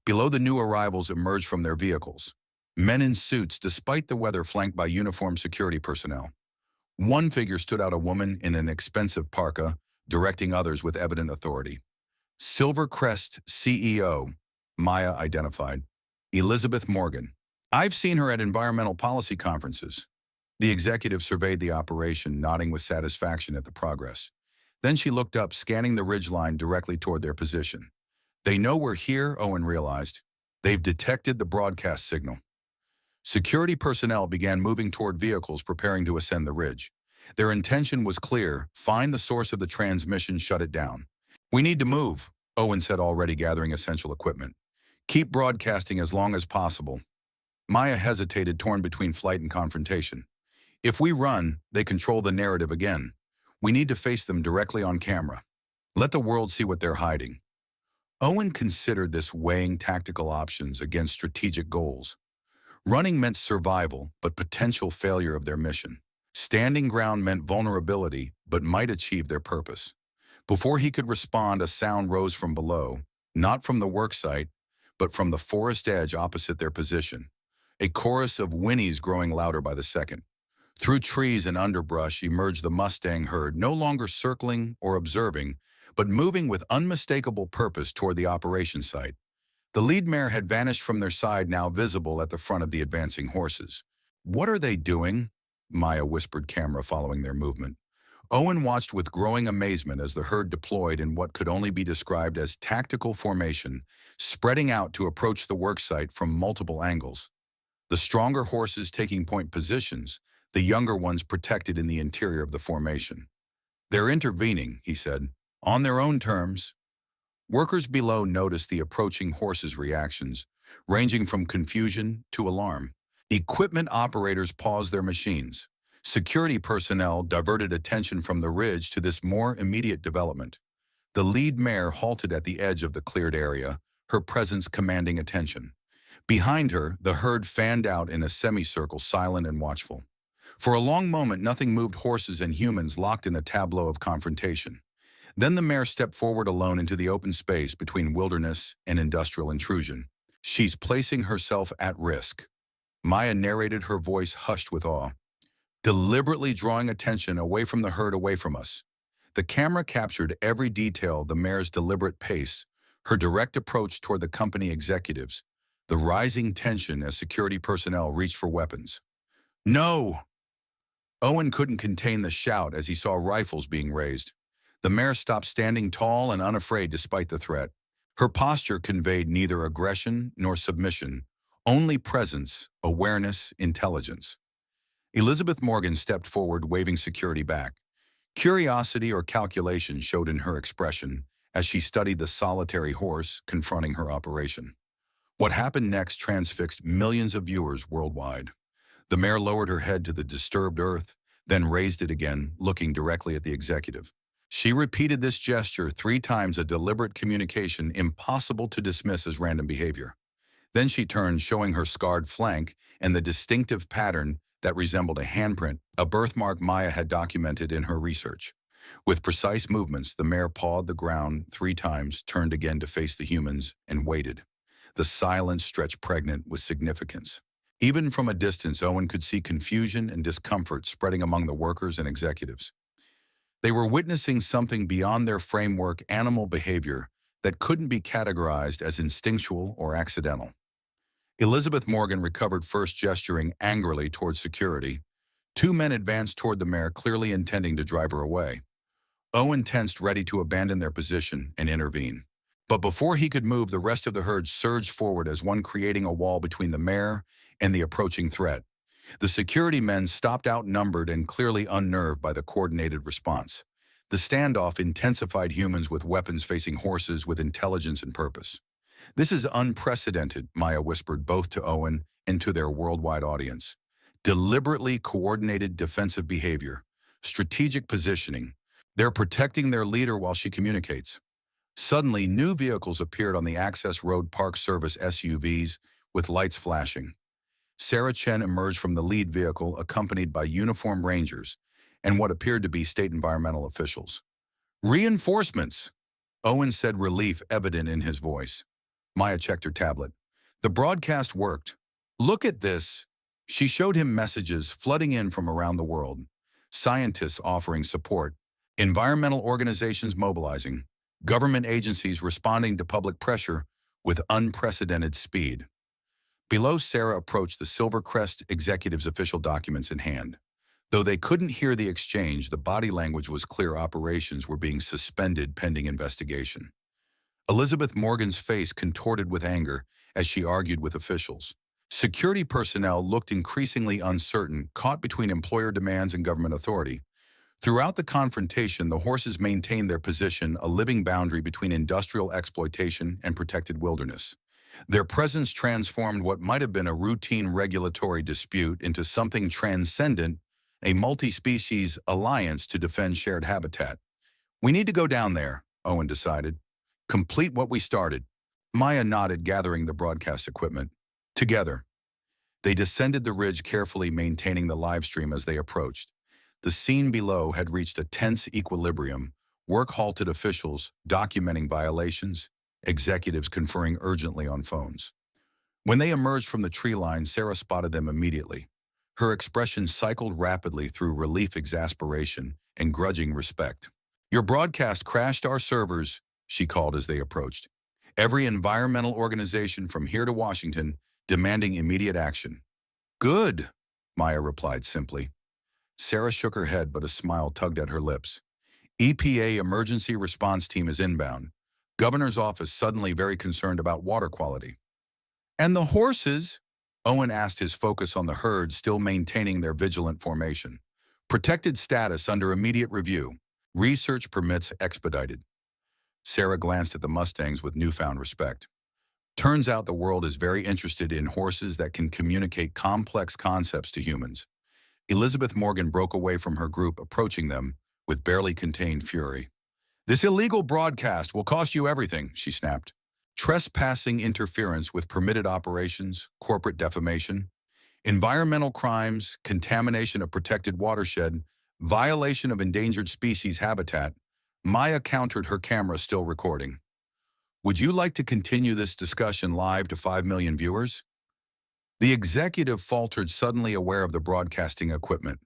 Below, the new arrivals emerged from their vehicles. Men in suits, despite the weather, flanked by uniformed security personnel. One figure stood out, a woman in an expensive parka, directing others with evident authority. Silvercrest CEO, Maya identified. Elizabeth Morgan. "I've seen her at environmental policy conferences." The executive surveyed the operation, nodding with satisfaction at the progress. Then she looked up, scanning the ridgeline directly toward their position. "They know we're here," Owen realized. "They've detected the broadcast signal." Security personnel began moving toward vehicles preparing to ascend the ridge. Their intention was clear: find the source of the transmission, shut it down. "We need to move," Owen said, already gathering essential equipment. "Keep broadcasting as long as possible." Maya hesitated, torn between flight and confrontation. "If we run, they control the narrative again. We need to face them directly on camera. Let the world see what they're hiding." Owen considered this, weighing tactical options against strategic goals. Running meant survival, but potential failure of their mission. Standing ground meant vulnerability, but might achieve their purpose. Before he could respond, a sound rose from below, not from the worksite, but from the forest edge opposite their position. A chorus of whinnies growing louder by the second. Through trees and underbrush emerged the Mustang herd, no longer circling or observing, but moving with unmistakable purpose toward the operation site. The lead mare had vanished from their side, now visible at the front of the advancing horses. "What are they doing?" Maya whispered, camera following their movement. Owen watched with growing amazement as the herd deployed in what could only be described as tactical formation, spreading out to approach the worksite from multiple angles. The stronger horses taking point positions, the younger ones protected in the interior of the formation. "They're intervening," he said, "on their own terms." Workers below noticed the approaching horses' reactions, ranging from confusion to alarm. Equipment operators paused their machines. Security personnel diverted attention from the ridge to this more immediate development. The lead mare halted at the edge of the cleared area, her presence commanding attention. Behind her, the herd fanned out in a semicircle, silent and watchful. For a long moment, nothing moved, horses and humans locked in a tableau of confrontation. Then the mare stepped forward alone into the open space between wilderness and industrial intrusion. "She's placing herself at risk," Maya narrated, her voice hushed with awe. "Deliberately drawing attention away from the herd, away from us." The camera captured every detail: the mare's deliberate pace, her direct approach toward the company executives, the rising tension as security personnel reached for weapons. No! Owen couldn't contain the shout as he saw rifles being raised. The mare stopped standing tall and unafraid despite the threat. Her posture conveyed neither aggression nor submission, only presence, awareness, intelligence. Elizabeth Morgan stepped forward, waving security back. Curiosity or calculation showed in her expression as she studied the solitary horse confronting her operation. What happened next transfixed millions of viewers worldwide. The mare lowered her head to the disturbed earth, then raised it again, looking directly at the executive. She repeated this gesture 3 times, a deliberate communication impossible to dismiss as random behavior. Then she turned, showing her scarred flank and the distinctive pattern that resembled a handprint, a birthmark Maya had documented in her research. With precise movements, the mare pawed the ground 3 times, turned again to face the humans, and waited. The silence stretched pregnant with significance. Even from a distance, Owen could see confusion and discomfort spreading among the workers and executives. They were witnessing something beyond their framework, animal behavior that couldn't be categorized as instinctual or accidental. Elizabeth Morgan recovered first, gesturing angrily towards security. 2 men advanced toward the mare, clearly intending to drive her away. Owen tensed, ready to abandon their position and intervene. But before he could move, the rest of the herd surged forward as one, creating a wall between the mare and the approaching threat. The security men stopped, outnumbered and clearly unnerved by the coordinated response. The standoff intensified, humans with weapons facing horses with intelligence and purpose. "This is unprecedented," Maya whispered both to Owen and to their worldwide audience. "Deliberately coordinated defensive behavior, strategic positioning. They're protecting their leader while she communicates." Suddenly, new vehicles appeared on the access road, Park Service SUVs with lights flashing. Sarah Chen emerged from the lead vehicle, accompanied by uniformed rangers and what appeared to be state environmental officials. "Reinforcements," Owen said, relief evident in his voice. Maya checked her tablet. "The broadcast worked. Look at this." She showed him messages flooding in from around the world. Scientists offering support, environmental organizations mobilizing, government agencies responding to public pressure with unprecedented speed. Below, Sarah approached the Silver Crest executive's official documents in hand. Though they couldn't hear the exchange, the body language was clear: operations were being suspended pending investigation. Elizabeth Morgan's face contorted with anger as she argued with officials. Security personnel looked increasingly uncertain, caught between employer demands and government authority. Throughout the confrontation, the horses maintained their position, a living boundary between industrial exploitation and protected wilderness. Their presence transformed what might have been a routine regulatory dispute into something transcendent, a multi-species alliance to defend shared habitat. "We need to go down there," Owen decided. "Complete what we started." Maya nodded, gathering the broadcast equipment. Together, they descended the ridge, carefully maintaining the live stream as they approached. The scene below had reached a tense equilibrium, work halted, officials documenting violations, executives conferring urgently on phones. When they emerged from the tree line, Sarah spotted them immediately. Her expression cycled rapidly through relief, exasperation, and grudging respect. "Your broadcast crashed our servers," she called as they approached. "Every environmental organization from here to Washington demanding immediate action." "Good," Maya replied simply. Sarah shook her head, but a smile tugged at her lips. "EPA emergency response team is inbound. Governor's office suddenly very concerned about water quality." "And the horses?" Owen asked, his focus on the herd still maintaining their vigilant formation. "Protected status under immediate review. Research permits expedited." Sarah glanced at the Mustangs with newfound respect. "Turns out the world is very interested in horses that can communicate complex concepts to humans." Elizabeth Morgan broke away from her group, approaching them with barely contained fury. "This illegal broadcast will cost you everything," she snapped. "Trespassing, interference with permitted operations, corporate defamation, environmental crimes, contamination of protected watershed, violation of endangered species habitat." Maya countered, her camera still recording. "Would you like to continue this discussion live to 5 million viewers?" The executive faltered, suddenly aware of the broadcasting equipment.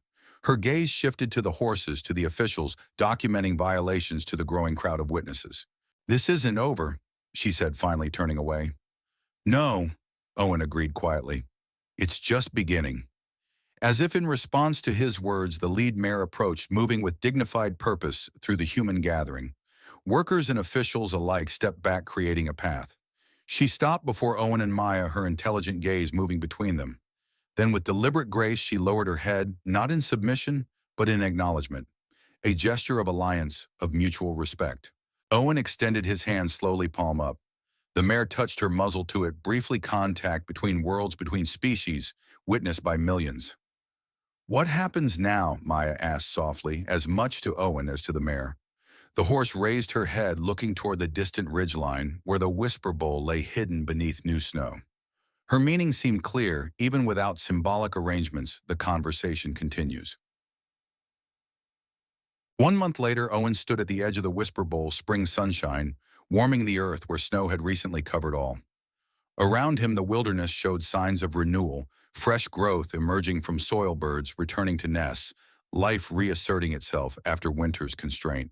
Her gaze shifted to the horses, to the officials documenting violations, to the growing crowd of witnesses. "This isn't over," she said, finally turning away. "No, Owen agreed quietly. It's just beginning. As if in response to his words, the lead mare approached, moving with dignified purpose through the human gathering. Workers and officials alike stepped back, creating a path. She stopped before Owen and Maya, her intelligent gaze moving between them. Then with deliberate grace, she lowered her head, not in submission, but in acknowledgement, a gesture of alliance, of mutual respect. Owen extended his hand slowly, palm up. The mare touched her muzzle to it, briefly contact between worlds, between species, witnessed by millions. What happens now? Maya asked softly, as much to Owen as to the mare. The horse raised her head, looking toward the distant ridgeline, where the whisper bowl lay hidden beneath new snow. Her meaning seemed clear, even without symbolic arrangements. The conversation continues. 1 month later, Owen stood at the edge of the whisper bowl, spring sunshine, warming the earth where snow had recently covered all. Around him, the wilderness showed signs of renewal, fresh growth emerging from soil birds returning to nests, life reasserting itself after winter's constraint.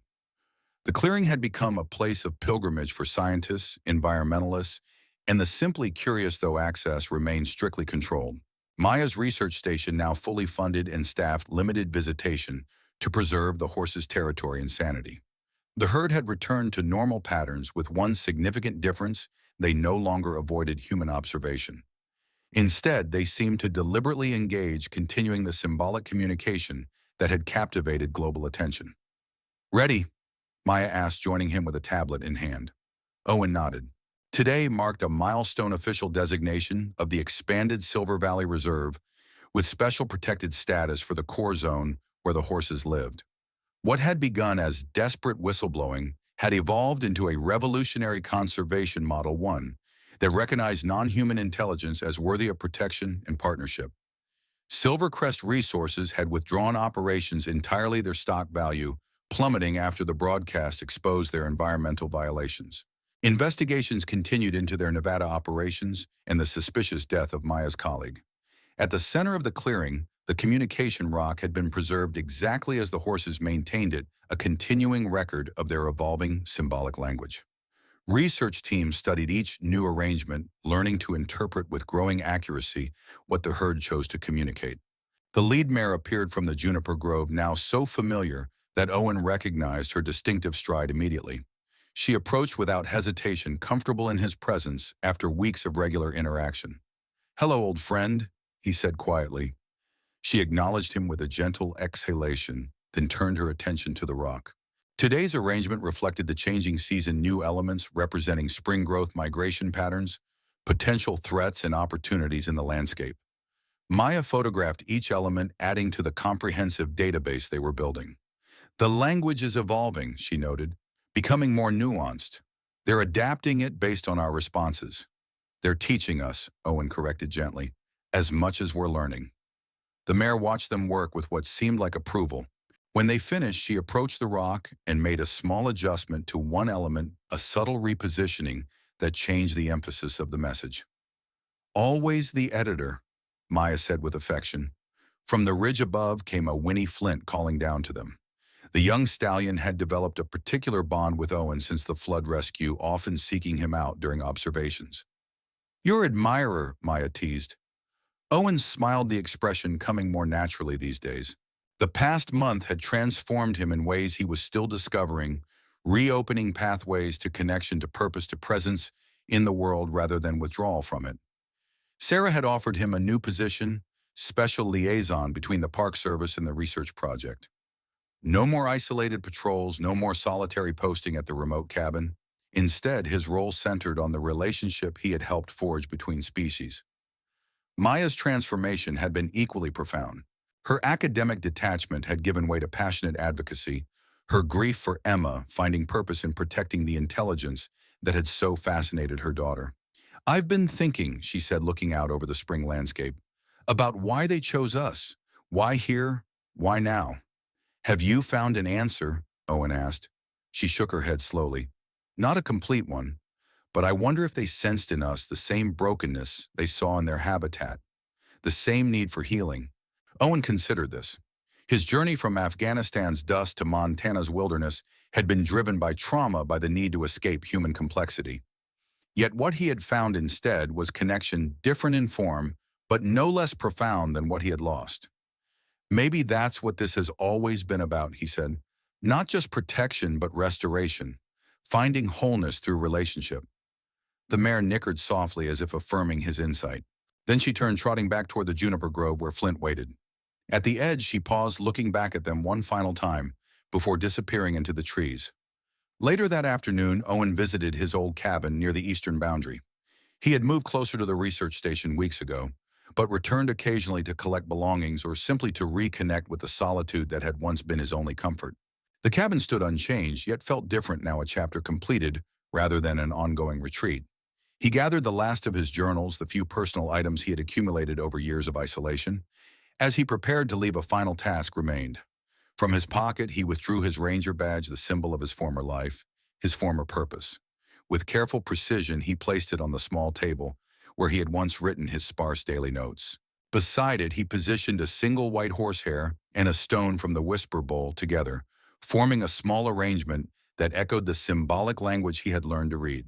The clearing had become a place of pilgrimage for scientists, environmentalists, and the simply curious, though access remained strictly controlled. Maya's research station, now fully funded and staffed, limited visitation to preserve the horse's territory and sanity. The herd had returned to normal patterns, with one significant difference: they no longer avoided human observation. Instead, they seemed to deliberately engage, continuing the symbolic communication that had captivated global attention. Ready? Maya asked, joining him with a tablet in hand. Owen nodded. Today marked a milestone official designation of the expanded Silver Valley Reserve, with special protected status for the core zone where the horses lived. What had begun as desperate whistleblowing had evolved into a revolutionary conservation model, one that recognized non-human intelligence as worthy of protection and partnership. Silvercrest Resources had withdrawn operations entirely, their stock value plummeting after the broadcast exposed their environmental violations. Investigations continued into their Nevada operations and the suspicious death of Maya's colleague. At the center of the clearing, the communication rock had been preserved exactly as the horses maintained it, a continuing record of their evolving symbolic language. Research teams studied each new arrangement, learning to interpret with growing accuracy what the herd chose to communicate. The lead mare appeared from the juniper grove, now so familiar that Owen recognized her distinctive stride immediately. She approached without hesitation, comfortable in his presence after weeks of regular interaction. "Hello, old friend," he said quietly. She acknowledged him with a gentle exhalation, then turned her attention to the rock. Today's arrangement reflected the changing season, new elements representing spring growth, migration patterns, potential threats and opportunities in the landscape. Maya photographed each element, adding to the comprehensive database they were building. "The language is evolving," she noted, "becoming more nuanced. They're adapting it based on our responses." "They're teaching us," Owen corrected gently, "as much as we're learning." The mare watched them work with what seemed like approval. When they finished, she approached the rock and made a small adjustment to one element, a subtle repositioning that changed the emphasis of the message. "Always the editor," Maya said with affection. From the ridge above came a whinny Flint calling down to them. The young stallion had developed a particular bond with Owen since the flood rescue, often seeking him out during observations. "Your admirer," Maya teased. Owen smiled, the expression coming more naturally these days. The past month had transformed him in ways he was still discovering, reopening pathways to connection, to purpose, to presence in the world rather than withdrawal from it. Sarah had offered him a new position, special liaison between the Park Service and the research project. No more isolated patrols, no more solitary posting at the remote cabin. Instead, his role centered on the relationship he had helped forge between species. Maya's transformation had been equally profound. Her academic detachment had given way to passionate advocacy, her grief for Emma finding purpose in protecting the intelligence that had so fascinated her daughter. "I've been thinking," she said, looking out over the spring landscape, "about why they chose us. Why here? Why now?" "Have you found an answer?" Owen asked. She shook her head slowly. "Not a complete one, but I wonder if they sensed in us the same brokenness they saw in their habitat, the same need for healing." Owen considered this. His journey from Afghanistan's dust to Montana's wilderness had been driven by trauma, by the need to escape human complexity. Yet what he had found instead was connection different in form, but no less profound than what he had lost. Maybe that's what this has always been about, he said. Not just protection, but restoration, finding wholeness through relationship. The mare nickered softly as if affirming his insight. Then she turned trotting back toward the juniper grove where Flint waited. At the edge, she paused, looking back at them one final time before disappearing into the trees. Later that afternoon, Owen visited his old cabin near the eastern boundary. He had moved closer to the research station weeks ago, but returned occasionally to collect belongings or simply to reconnect with the solitude that had once been his only comfort. The cabin stood unchanged, yet felt different now, a chapter completed rather than an ongoing retreat. He gathered the last of his journals, the few personal items he had accumulated over years of isolation. As he prepared to leave, a final task remained. From his pocket, he withdrew his ranger badge, the symbol of his former life, his former purpose. With careful precision, he placed it on the small table where he had once written his sparse daily notes. Beside it, he positioned a single white horsehair and a stone from the whisper bowl together, forming a small arrangement that echoed the symbolic language he had learned to read.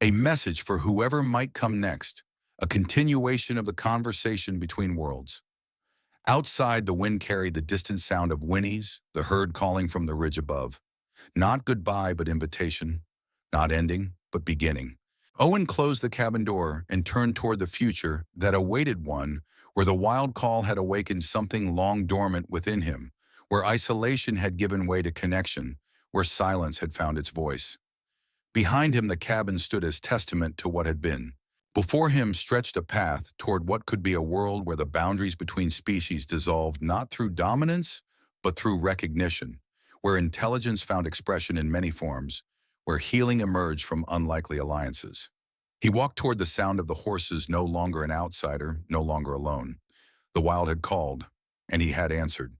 A message for whoever might come next, a continuation of the conversation between worlds. Outside, the wind carried the distant sound of whinnies, the herd calling from the ridge above. Not goodbye, but invitation. Not ending, but beginning. Owen closed the cabin door and turned toward the future that awaited one, where the wild call had awakened something long dormant within him, where isolation had given way to connection, where silence had found its voice. Behind him, the cabin stood as testament to what had been. Before him stretched a path toward what could be a world where the boundaries between species dissolved not through dominance, but through recognition, where intelligence found expression in many forms, where healing emerged from unlikely alliances. He walked toward the sound of the horses, no longer an outsider, no longer alone. The wild had called, and he had answered.